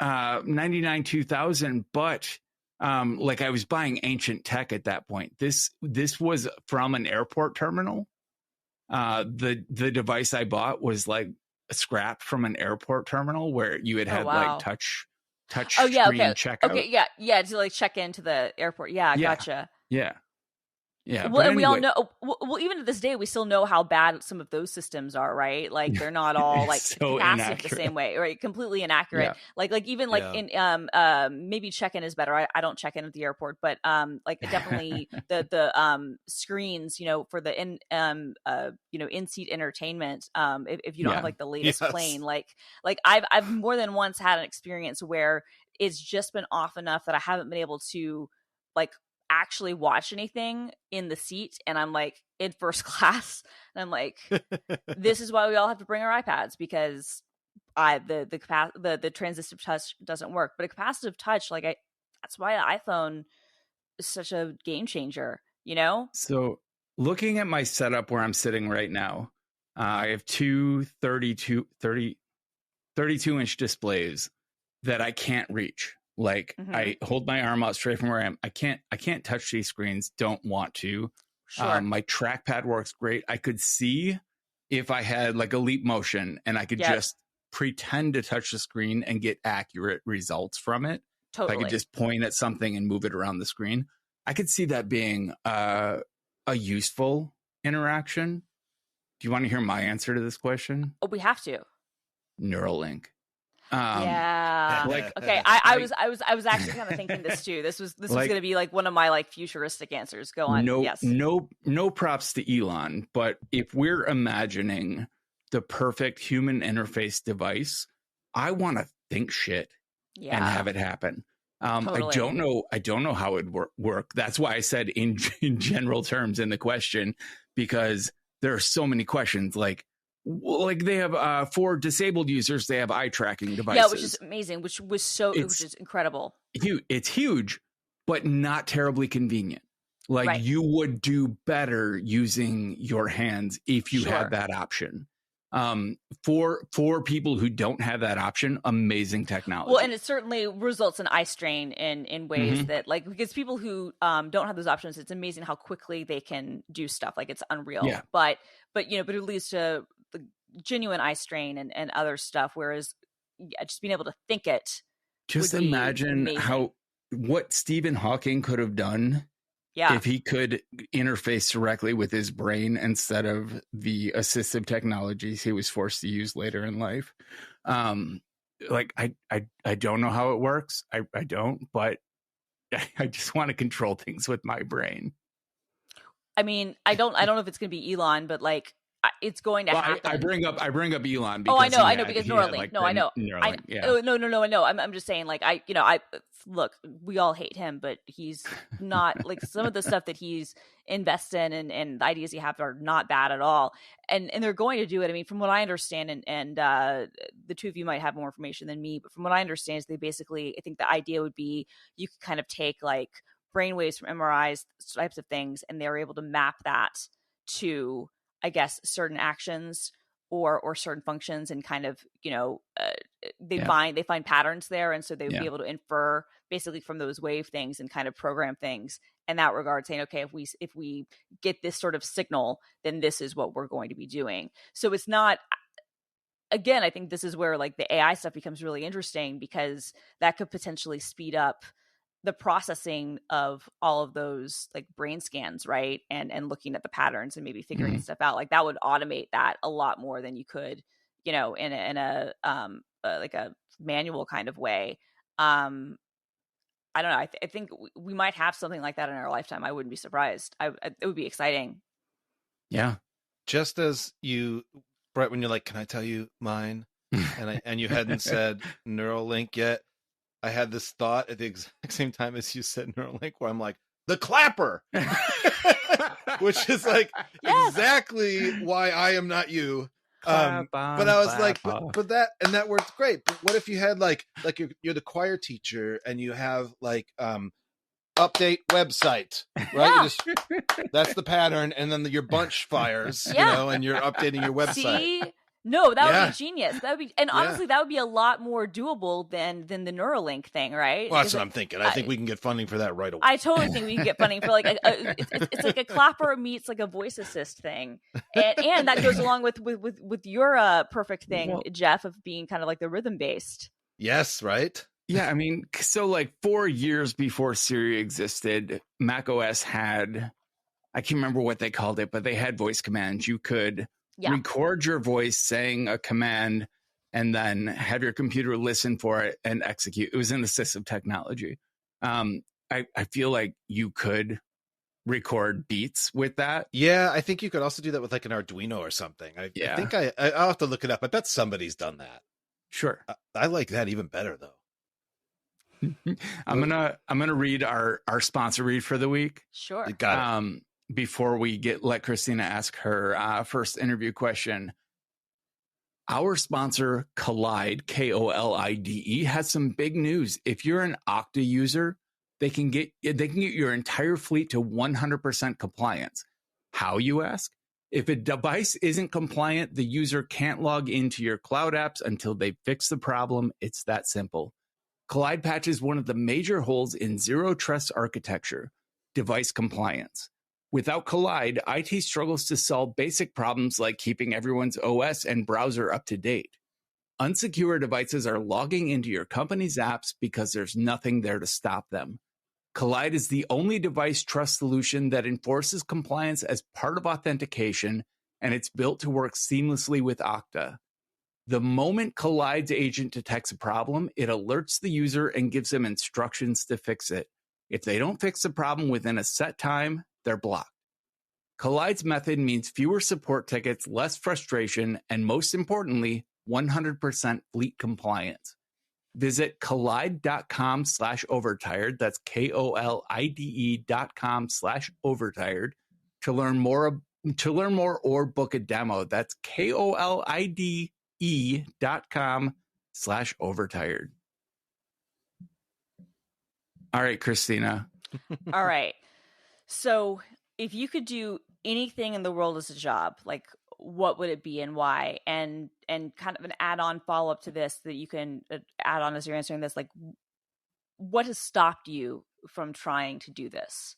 99, 2000. But like I was buying ancient tech at that point. This was from an airport terminal. The device I bought was like scrapped from an airport terminal where you had like touch screen checkout. Okay, yeah, to like check into the airport. Yeah, gotcha. Yeah. Well, and we all know. Well, even to this day, we still know how bad some of those systems are, right? Like they're not all like so passive the same way, right? Completely inaccurate. Yeah. Like even like in maybe check-in is better. I don't check in at the airport, but like definitely the screens, for the in-seat entertainment. If you don't have like the latest plane, like I've more than once had an experience where it's just been off enough that I haven't been able to like actually watch anything in the seat, and I'm like in first class, and I'm like, this is why we all have to bring our iPads, because the transitive touch doesn't work. But a capacitive touch, like that's why the iPhone is such a game changer, So looking at my setup where I'm sitting right now, I have two 32-inch displays that I can't reach. Like I hold my arm out straight from where I am. I can't touch these screens. Don't want to. Sure. My trackpad works great. I could see if I had like a leap motion and I could just pretend to touch the screen and get accurate results from it. Totally. I could just point at something and move it around the screen. I could see that being a useful interaction. Do you want to hear my answer to this question? Oh, we have to. Neuralink. Yeah. Like, okay. I was actually kind of thinking this too. This was like, going to be like one of my like futuristic answers. Go on. Yes. No props to Elon, but if we're imagining the perfect human interface device, I want to think shit and have it happen. Totally. I don't know how it would work. That's why I said in general terms in the question, because there are so many questions. Like they have for disabled users, they have eye tracking devices. Yeah, which is amazing. Which is incredible. It's huge, but not terribly convenient. Like you would do better using your hands if you had that option. For people who don't have that option, amazing technology. Well, and it certainly results in eye strain in ways that, like, because people who don't have those options, it's amazing how quickly they can do stuff. Like, it's unreal. Yeah. But it leads to the genuine eye strain and other stuff. Whereas just being able to think it. Just imagine what Stephen Hawking could have done. Yeah. If he could interface directly with his brain instead of the assistive technologies he was forced to use later in life. Like I don't know how it works. I don't, but I just want to control things with my brain. I mean, I don't know if it's going to be Elon, but like it's going to happen. I bring up Elon because I know because Neuralink. Like I know. Neuralink, yeah. No, I know. I'm just saying, like, I look, we all hate him, but he's not like some of the stuff that he's invested in and the ideas he have are not bad at all. And they're going to do it. I mean, from what I understand, and the two of you might have more information than me, but from what I understand is they basically, I think the idea would be you could kind of take like brainwaves from MRIs, types of things, and they're able to map that to, I guess, certain actions or certain functions, and kind of, they find patterns there. And so they would be able to infer basically from those wave things and kind of program things in that regard, saying, okay, if we get this sort of signal, then this is what we're going to be doing. So it's not, again, I think this is where like the AI stuff becomes really interesting, because that could potentially speed up the processing of all of those like brain scans, right? And looking at the patterns and maybe figuring stuff out. Like that would automate that a lot more than you could, in a like a manual kind of way. I don't know. I think we might have something like that in our lifetime. I wouldn't be surprised. It would be exciting. Yeah. Just as you, Brett, when you're like, can I tell you mine? and you hadn't said Neuralink yet. I had this thought at the exact same time as you said Neuralink, where I'm like, the clapper, which is like exactly why I am not you. But I was like, but that worked great. But what if you had like you're the choir teacher and you have like update website, right? Yeah. That's the pattern, and then your bunch fires, and you're updating your website. See? No, that would be genius. That would be, and honestly, that would be a lot more doable than the Neuralink thing, right? Well, that's what I'm thinking. I think we can get funding for that right away. I totally think we can get funding for like it's like a clapper meets like a voice assist thing, and that goes along with your perfect thing, Jeff, of being kind of like the rhythm based. Yes, right. Yeah, I mean, so like 4 years before Siri existed, macOS had, I can't remember what they called it, but they had voice commands. You could record your voice saying a command and then have your computer listen for it and execute. It was an assistive technology. I feel like you could record beats with that. Yeah, I think you could also do that with like an Arduino or something. I think I'll have to look it up. I bet somebody's done that. Sure. I like that even better though. I'm gonna read our sponsor read for the week. Sure. You got it. Before we let Christina ask her first interview question, our sponsor Collide, KOLIDE, has some big news. If you're an Okta user, they can get your entire fleet to 100% compliance. How, you ask? If a device isn't compliant, the user can't log into your cloud apps until they fix the problem. It's that simple. Collide patches one of the major holes in zero trust architecture: device compliance. Without Collide, IT struggles to solve basic problems like keeping everyone's OS and browser up to date. Unsecure devices are logging into your company's apps because there's nothing there to stop them. Collide is the only device trust solution that enforces compliance as part of authentication, and it's built to work seamlessly with Okta. The moment Collide's agent detects a problem, it alerts the user and gives them instructions to fix it. If they don't fix the problem within a set time, they're blocked. Collide's method means fewer support tickets, less frustration, and most importantly, 100% fleet compliance. Visit collide.com/overtired. That's KOLIDE.com/overtired to learn more or book a demo. That's KOLIDE.com/overtired. All right, Christina. All right. So if you could do anything in the world as a job, like what would it be and why? And kind of an add-on follow-up to this that you can add on as you're answering this, like what has stopped you from trying to do this?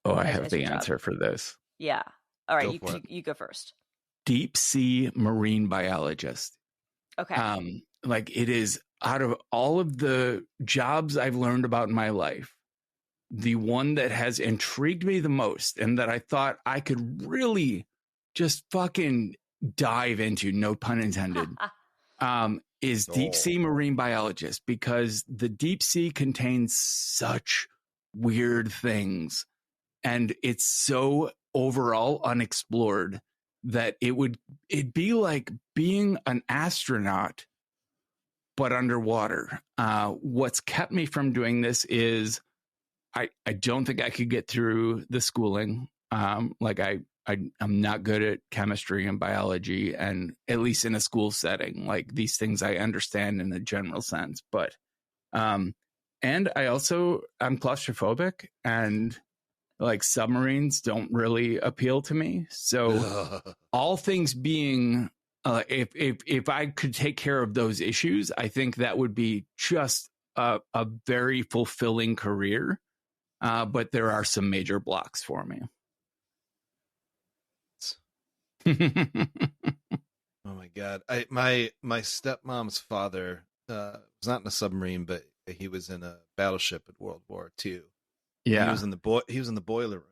Oh, I have the answer for this. Yeah. All right, you go first. Deep sea marine biologist. Okay. Like it is, out of all of the jobs I've learned about in my life, the one that has intrigued me the most and that I thought I could really just fucking dive into, no pun intended, is deep sea marine biologist, because the deep sea contains such weird things and it's so overall unexplored that it'd be like being an astronaut but underwater. What's kept me from doing this is I don't think I could get through the schooling. Like I'm not good at chemistry and biology, and at least in a school setting, like these things I understand in a general sense. But and I'm claustrophobic, and like submarines don't really appeal to me. So all things being, if I could take care of those issues, I think that would be just a very fulfilling career. But there are some major blocks for me. Oh my God. My stepmom's father was not in a submarine, but he was in a battleship in World War II. Yeah. He was in the boiler room.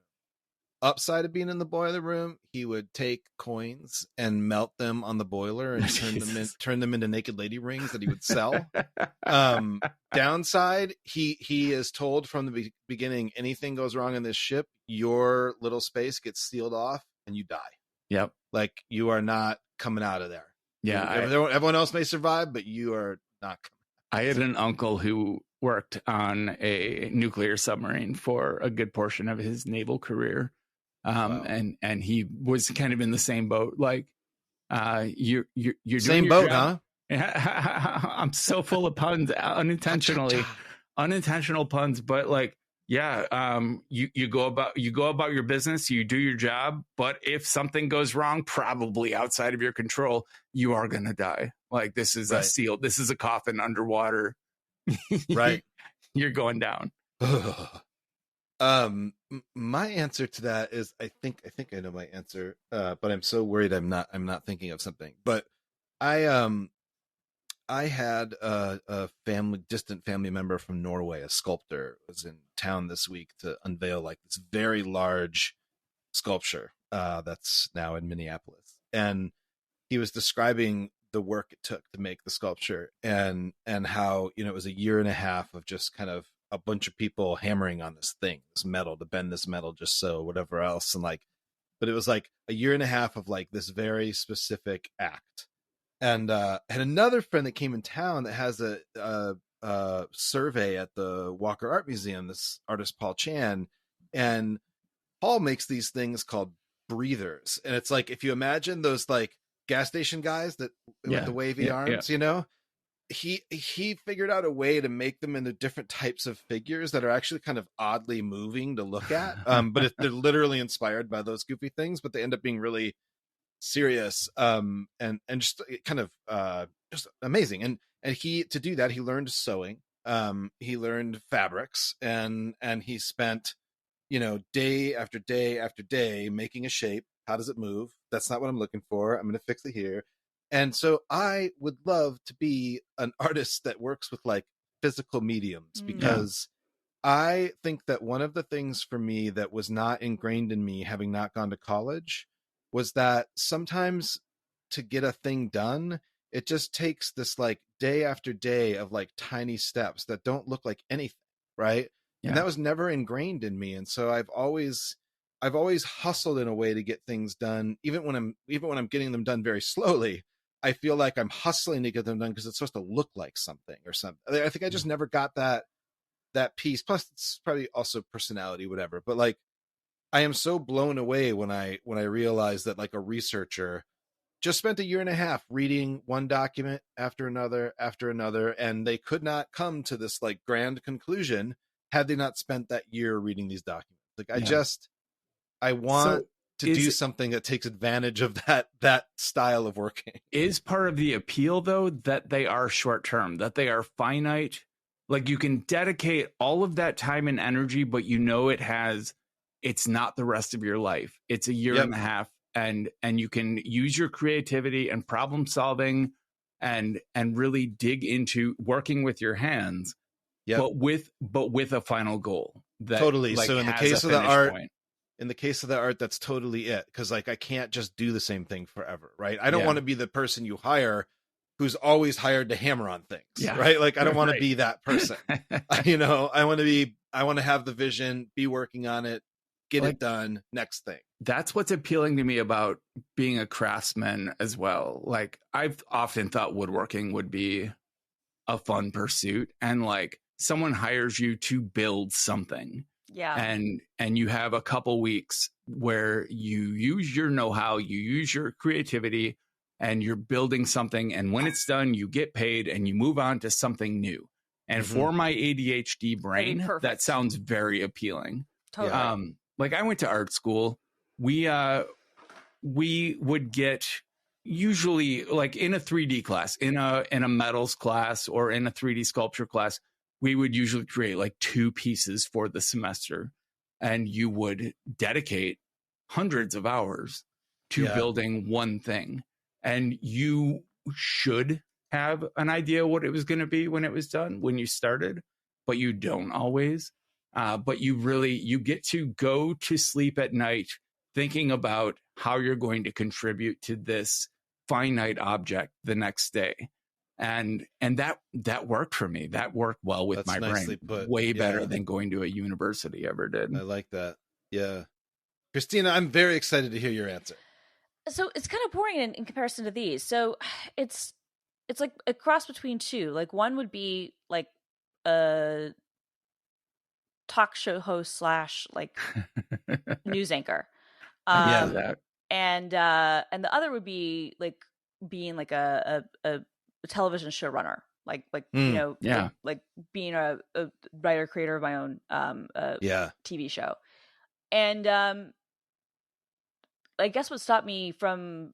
Upside of being in the boiler room, he would take coins and melt them on the boiler and turn them into naked lady rings that he would sell. Downside, he is told from the beginning, anything goes wrong in this ship, your little space gets sealed off and you die. Yep. Like you are not coming out of there. Yeah. Everyone else may survive, but you are not coming. I had an uncle who worked on a nuclear submarine for a good portion of his naval career. Wow. and he was kind of in the same boat. Like, you're doing same your boat, job. Huh? I'm so full of puns, unintentional puns, but like, yeah, you go about your business, you do your job, but if something goes wrong, probably outside of your control, you are going to die. Like this is a seal. This is a coffin underwater. Right. You're going down. My answer to that is I think I know my answer, but I'm so worried I'm not thinking of something. But I had a distant family member from Norway, a sculptor, was in town this week to unveil like this very large sculpture that's now in Minneapolis, and he was describing the work it took to make the sculpture and how, it was a year and a half of just kind of a bunch of people hammering on this thing, this metal, to bend this metal just so whatever else. And like, but it was like a year and a half of like this very specific act. And had another friend that came in town that has a survey at the Walker Art Museum, this artist, Paul Chan. And Paul makes these things called breathers. And it's like, if you imagine those like gas station guys with the wavy arms, he figured out a way to make them into different types of figures that are actually kind of oddly moving to look at. But they're literally inspired by those goofy things, but they end up being really serious, and just kind of just amazing. And he, to do that, he learned sewing, he learned fabrics, and he spent day after day after day making a shape. How does it move? That's not what I'm looking for. I'm going to fix it here. And so I would love to be an artist that works with like physical mediums, because I think that one of the things for me that was not ingrained in me, having not gone to college, was that sometimes to get a thing done, it just takes this like day after day of like tiny steps that don't look like anything, right? And that was never ingrained in me. And so I've always hustled in a way to get things done, even when I'm getting them done very slowly. I feel like I'm hustling to get them done because it's supposed to look like something or something. I think I just never got that piece. Plus it's probably also personality, whatever. But like, I am so blown away when I realize that like a researcher just spent a year and a half reading one document after another, and they could not come to this like grand conclusion had they not spent that year reading these documents. Like I want to do something that takes advantage of that style of working. Is part of the appeal though that they are short term, that they are finite? Like you can dedicate all of that time and energy, but you know it's not the rest of your life. It's a year and a half, and you can use your creativity and problem solving and really dig into working with your hands, but with a final goal. That, totally. Like, so in the case of the art, that's totally it. Because like I can't just do the same thing forever, right? I don't want to be the person you hire who's always hired to hammer on things, right? Like I don't want to be that person. I want to have the vision, be working on it, get it done, next thing. That's what's appealing to me about being a craftsman as well. Like I've often thought woodworking would be a fun pursuit, and like someone hires you to build something. Yeah. And you have a couple weeks where you use your know-how, you use your creativity, and you're building something. And when it's done, you get paid and you move on to something new. And for my ADHD brain, that sounds very appealing. Totally. Like I went to art school. We would get usually like in a 3D class, in a metals class, or in a 3D sculpture class, we would usually create like 2 pieces for the semester, and you would dedicate hundreds of hours to building one thing. And you should have an idea what it was going to be when it was done, when you started, but you don't always. But you get to go to sleep at night thinking about how you're going to contribute to this finite object the next day. And that worked for me. That worked well with my brain. Way better than going to a university ever did. I like that. Yeah. Christina, I'm very excited to hear your answer. So it's kind of boring in comparison to these. So it's like a cross between two. Like one would be like a talk show host / like news anchor. And the other would be like being like a television showrunner, like like being a writer creator of my own TV show. And I guess what stopped me from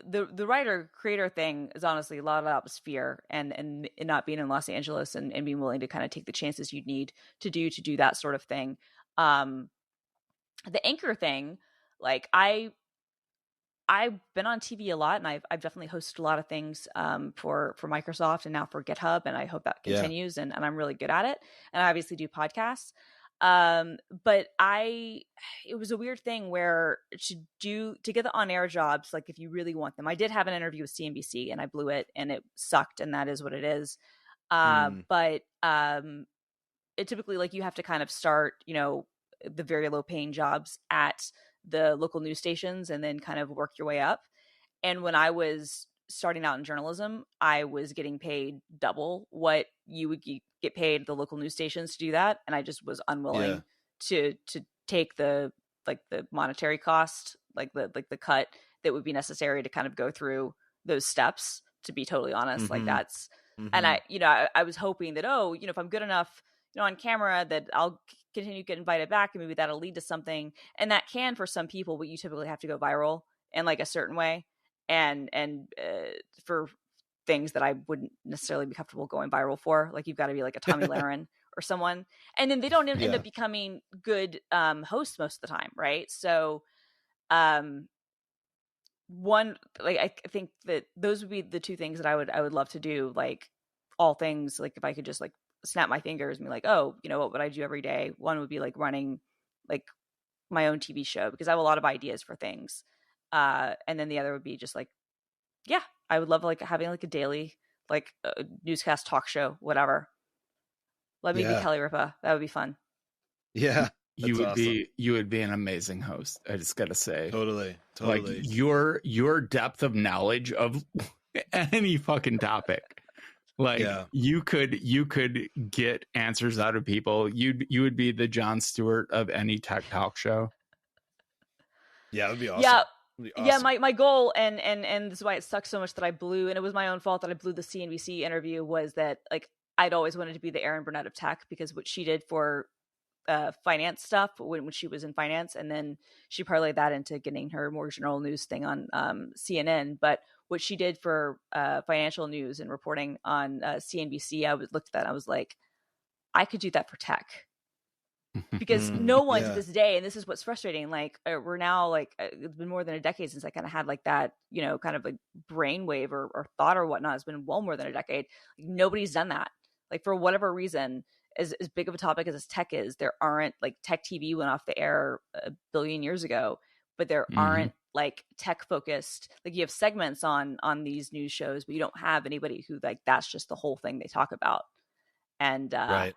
the writer creator thing is honestly a lot about fear and not being in Los Angeles and being willing to kind of take the chances you'd need to do that sort of thing. The anchor thing, like I've been on TV a lot, and I've definitely hosted a lot of things for Microsoft and now for GitHub, and I hope that continues. And I'm really good at it. And I obviously do podcasts. But it was a weird thing where to get the on-air jobs, like if you really want them, I did have an interview with CNBC and I blew it and it sucked, and that is what it is. But it typically, like, you have to kind of start, the very low paying jobs at the local news stations and then kind of work your way up. And when I was starting out in journalism, I was getting paid double what you would get paid at the local news stations to do that. And I just was unwilling to take the monetary cost, like the cut that would be necessary to kind of go through those steps, to be totally honest. Like that's, and I was hoping that, if I'm good enough, on camera, that I'll continue to get invited back and maybe that'll lead to something. And that can for some people, but you typically have to go viral in like a certain way. And for things that I wouldn't necessarily be comfortable going viral for, like you've got to be like a Tommy Lahren or someone, and then they don't end up becoming good hosts most of the time, right? So one, like I think that those would be the two things that I would love to do. Like all things, like if I could just like snap my fingers and be like, oh, you know, what would I do every day? One would be like running like my own TV show, because I have a lot of ideas for things. And then the other would be just like, yeah, I would love like having like a daily like newscast talk show, whatever. Let me be Kelly Ripa. That would be fun. Yeah. You would be an amazing host. I just gotta say, totally. like your depth of knowledge of any fucking topic. Like you could get answers out of people. You would be the Jon Stewart of any tech talk show. Yeah, that'd be awesome. Yeah. Awesome. Yeah, my goal, and this is why it sucks so much that I blew, and it was my own fault that I blew the CNBC interview, was that like I'd always wanted to be the Erin Burnett of tech, because what she did for finance stuff when she was in finance, and then she parlayed that into getting her more general news thing on CNN. But what she did for financial news and reporting on CNBC, I looked at that and I was like, I could do that for tech. Because no one to this day, and this is what's frustrating, like we're now like it's been more than a decade since I kind of had like that, you know, kind of like brainwave or thought or whatnot. It's been well more than a decade. Like, nobody's done that. Like for whatever reason, as big of a topic as tech is, there aren't like tech TV went off the air a billion years ago, but there aren't like tech focused, like you have segments on these news shows, but you don't have anybody who like that's just the whole thing they talk about. And and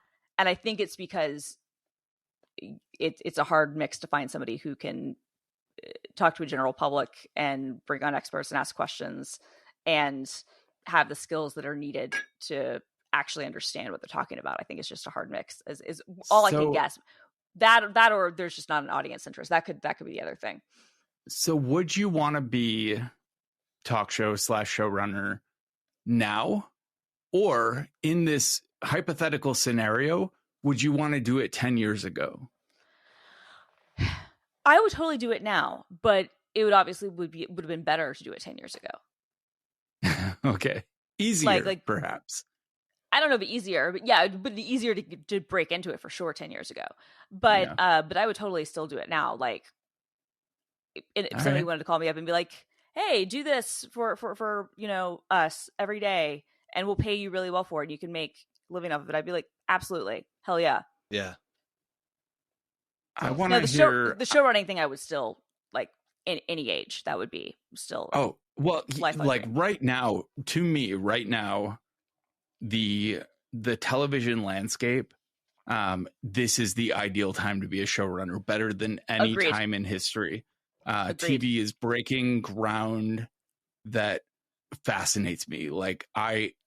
I think it's because it's a hard mix to find somebody who can talk to a general public and bring on experts and ask questions and have the skills that are needed to actually understand what they're talking about. I think it's just a hard mix is all I can guess. That or there's just not an audience interest. That could be the other thing. So would you want to be talk show / showrunner now, or in this hypothetical scenario, would you want to do it 10 years ago? I would totally do it now, but it would obviously would have been better to do it 10 years ago. Okay. Easier, like perhaps. I don't know if easier, but yeah, it would be easier to break into it for sure 10 years ago. But but I would totally still do it now. Like if somebody wanted to call me up and be like, hey, do this for you know, us every day, and we'll pay you really well for it, and you can make a living off of it, I'd be like, absolutely. Hell yeah. Yeah. I want to hear the show running thing. I would still like in any age that would be still. Oh, well, like right now, to me right now, the television landscape, this is the ideal time to be a showrunner, better than any time in history. TV is breaking ground that fascinates me. Like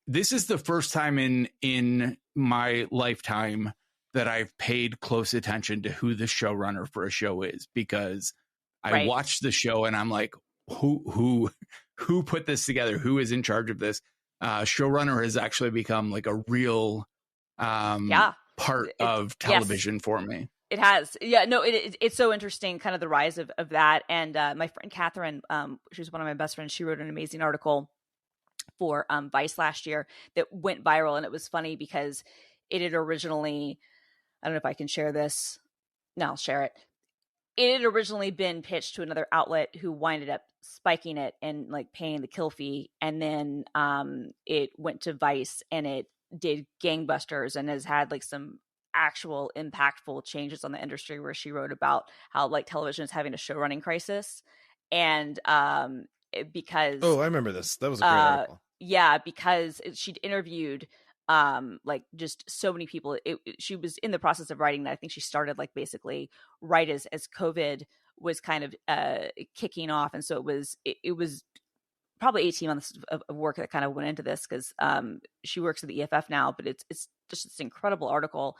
this is the first time in my lifetime that I've paid close attention to who the showrunner for a show is, because I watched the show and I'm like, who put this together? Who is in charge of this? Showrunner has actually become like a real part of television for me. It has. Yeah, no, it's so interesting, kind of the rise of that. And my friend Catherine, she's one of my best friends, she wrote an amazing article for Vice last year that went viral. And it was funny because it had originally, I don't know if I can share this. No, I'll share it. It had originally been pitched to another outlet who winded up spiking it and like paying the kill fee. And then it went to Vice and it did gangbusters and has had like some actual impactful changes on the industry, where she wrote about how like television is having a show running crisis. And because I remember this. That was a great article. Yeah, because she'd interviewed like just so many people. She was in the process of writing that. I think she started like basically right as COVID was kind of kicking off, and so it was probably 18 months of work that kind of went into this, because she works at the EFF now. But it's just this incredible article.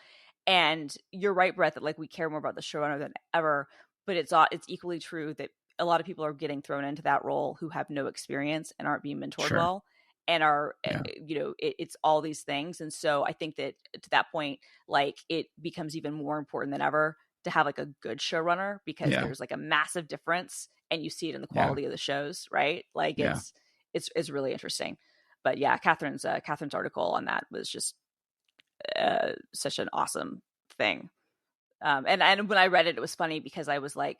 And you're right, Brett, that like we care more about the showrunner than ever. But it's equally true that a lot of people are getting thrown into that role who have no experience and aren't being mentored well, and are you know, it's all these things. And so I think that to that point, like it becomes even more important than ever to have like a good showrunner, because there's like a massive difference, and you see it in the quality of the shows, right? Like it's really interesting. But yeah, Catherine's article on that was just such an awesome thing. And when I read it, it was funny because I was like,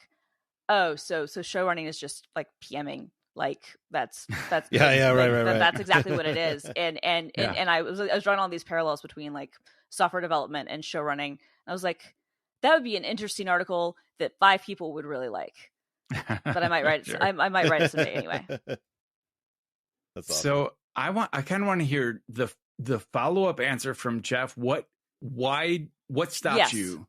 oh, so show running is just like PMing Like that's Yeah, right. That's exactly what it is. And Yeah. I was drawing all these parallels between like software development and show running. I was like, that would be an interesting article that 5 people would really like. But I might write it. Sure. I might write it someday anyway. That's awesome. So I kind of want to hear the follow-up answer from Jeff. What stops Yes. you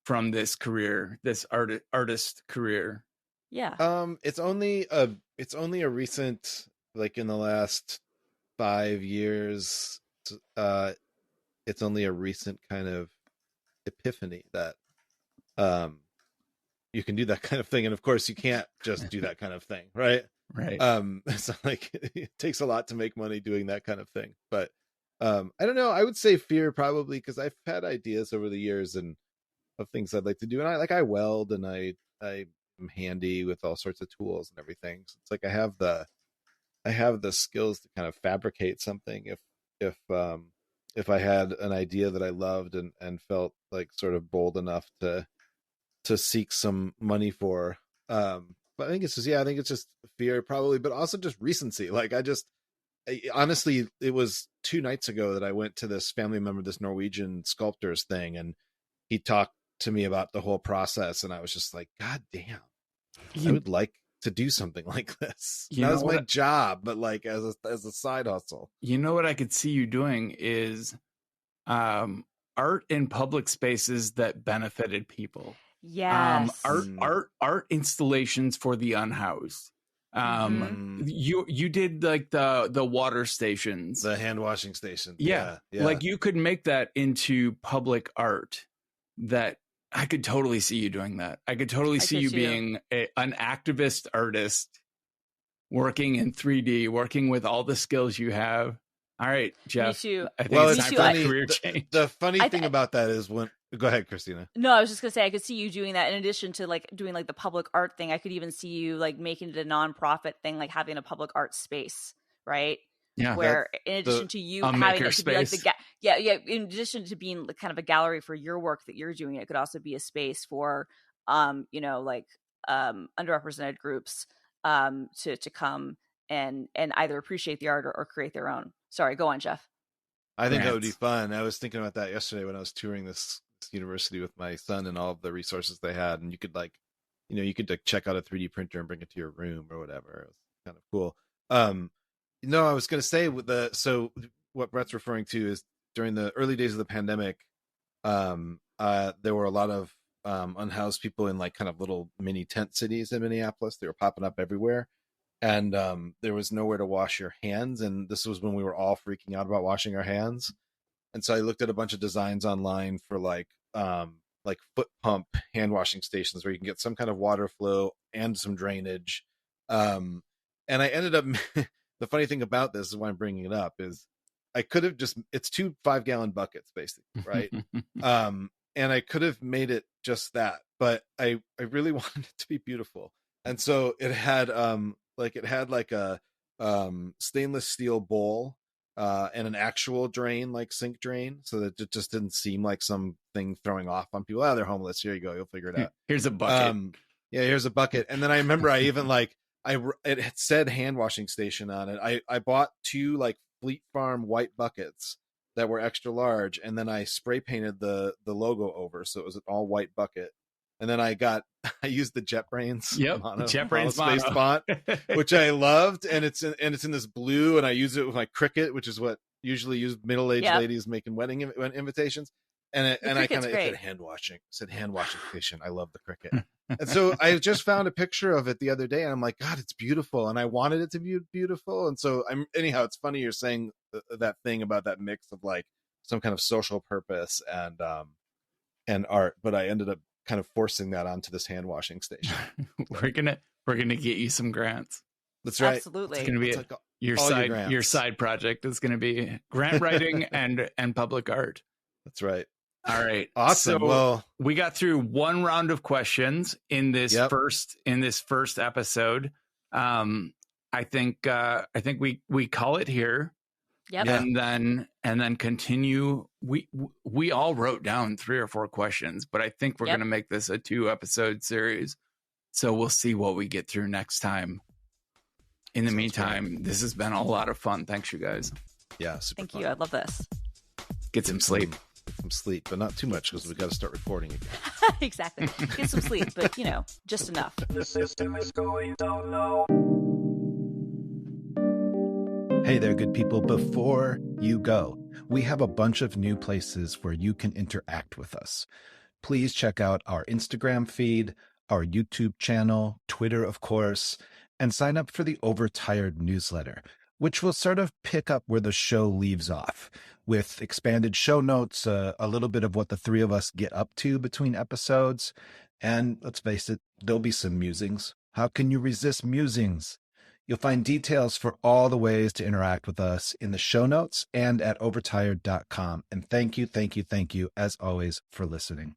from this career, this artist career? Yeah. It's only a recent, like in the last 5 years, it's only a recent kind of epiphany that you can do that kind of thing. And of course you can't just do that kind of thing, right? Right. So like it takes a lot to make money doing that kind of thing. But I don't know, I would say fear probably, because I've had ideas over the years and of things I'd like to do. And I weld, and I am handy with all sorts of tools and everything. So it's like I have the skills to kind of fabricate something if I had an idea that I loved and felt like sort of bold enough to seek some money for. But I think it's just fear probably, but also just recency. Like honestly, it was 2 nights ago that I went to this family member, this Norwegian sculptor's thing, and he talked to me about the whole process, and I was just like, God damn, I would like to do something like this. Not as my job, but like as a side hustle. You know what I could see you doing is art in public spaces that benefited people. Yes. Art installations for the unhoused. You did like the water stations, the hand washing stations. Yeah. Like you could make that into public art. That I could totally see you doing that. I could totally see you being an activist artist, working in 3D, working with all the skills you have. All right, Jeff. Me too. I think it's time for a career change. The funny thing about that is when... Go ahead, Christina. No, I was just gonna say I could see you doing that in addition to like doing like the public art thing. I could even see you like making it a nonprofit thing, like having a public art space, right? Yeah. Where in addition to you having it to be like in addition to being kind of a gallery for your work that you're doing, it could also be a space for underrepresented groups to come and either appreciate the art or create their own. Sorry, go on, Jeff. I think that would be fun. I was thinking about that yesterday when I was touring this university with my son and all of the resources they had, and you could check out a 3D printer and bring it to your room or whatever. It was kind of cool. No, I was going to say so what Brett's referring to is during the early days of the pandemic, there were a lot of unhoused people in like kind of little mini tent cities in Minneapolis. They were popping up everywhere. And there was nowhere to wash your hands. And this was when we were all freaking out about washing our hands. And so I looked at a bunch of designs online for like foot pump hand washing stations where you can get some kind of water flow and some drainage. And I ended up, the funny thing about this is why I'm bringing it up is I could have it's 2 5-gallon buckets basically, right? And I could have made it just that, but I really wanted it to be beautiful. And so it had a stainless steel bowl and an actual drain, like sink drain, so that it just didn't seem like something throwing off on people. They're homeless. Here you go. You'll figure it out. Here's a bucket. Here's a bucket. And then I remember I even it had said hand washing station on it. I bought 2 like Fleet Farm white buckets that were extra large, and then I spray painted the logo over, so it was an all white bucket. And then I used the JetBrains, JetBrains space font, which I loved, and it's in this blue, and I use it with my Cricut, which is what usually use middle-aged ladies making wedding invitations. And I kind of said hand washing station. I love the Cricut. And so I just found a picture of it the other day, and I'm like, God, it's beautiful, and I wanted it to be beautiful. And so anyhow, it's funny you're saying that thing about that mix of like some kind of social purpose and art, but I ended up kind of forcing that onto this hand washing station. We're gonna get you some grants. That's right. Absolutely. It's gonna be your side project is gonna be grant writing and public art. That's right. All right. Awesome. So well, we got through one round of questions in this first episode. I think we call it here. Yep. And then continue. We all wrote down 3 or 4 questions, but I think we're going to make this a 2-episode series. So we'll see what we get through next time. In the Sounds meantime, this has been a lot of fun. Thanks, you guys. Yeah, super Thank fun. you. I love this. Get some sleep. Some sleep, but not too much because we got to start recording again. Exactly. Get some sleep, but just enough. The system is going down now. Hey there, good people. Before you go, we have a bunch of new places where you can interact with us. Please check out our Instagram feed, our YouTube channel, Twitter, of course, and sign up for the Overtired newsletter, which will sort of pick up where the show leaves off with expanded show notes, a little bit of what the three of us get up to between episodes. And let's face it, there'll be some musings. How can you resist musings? You'll find details for all the ways to interact with us in the show notes and at overtired.com. And thank you, as always, for listening.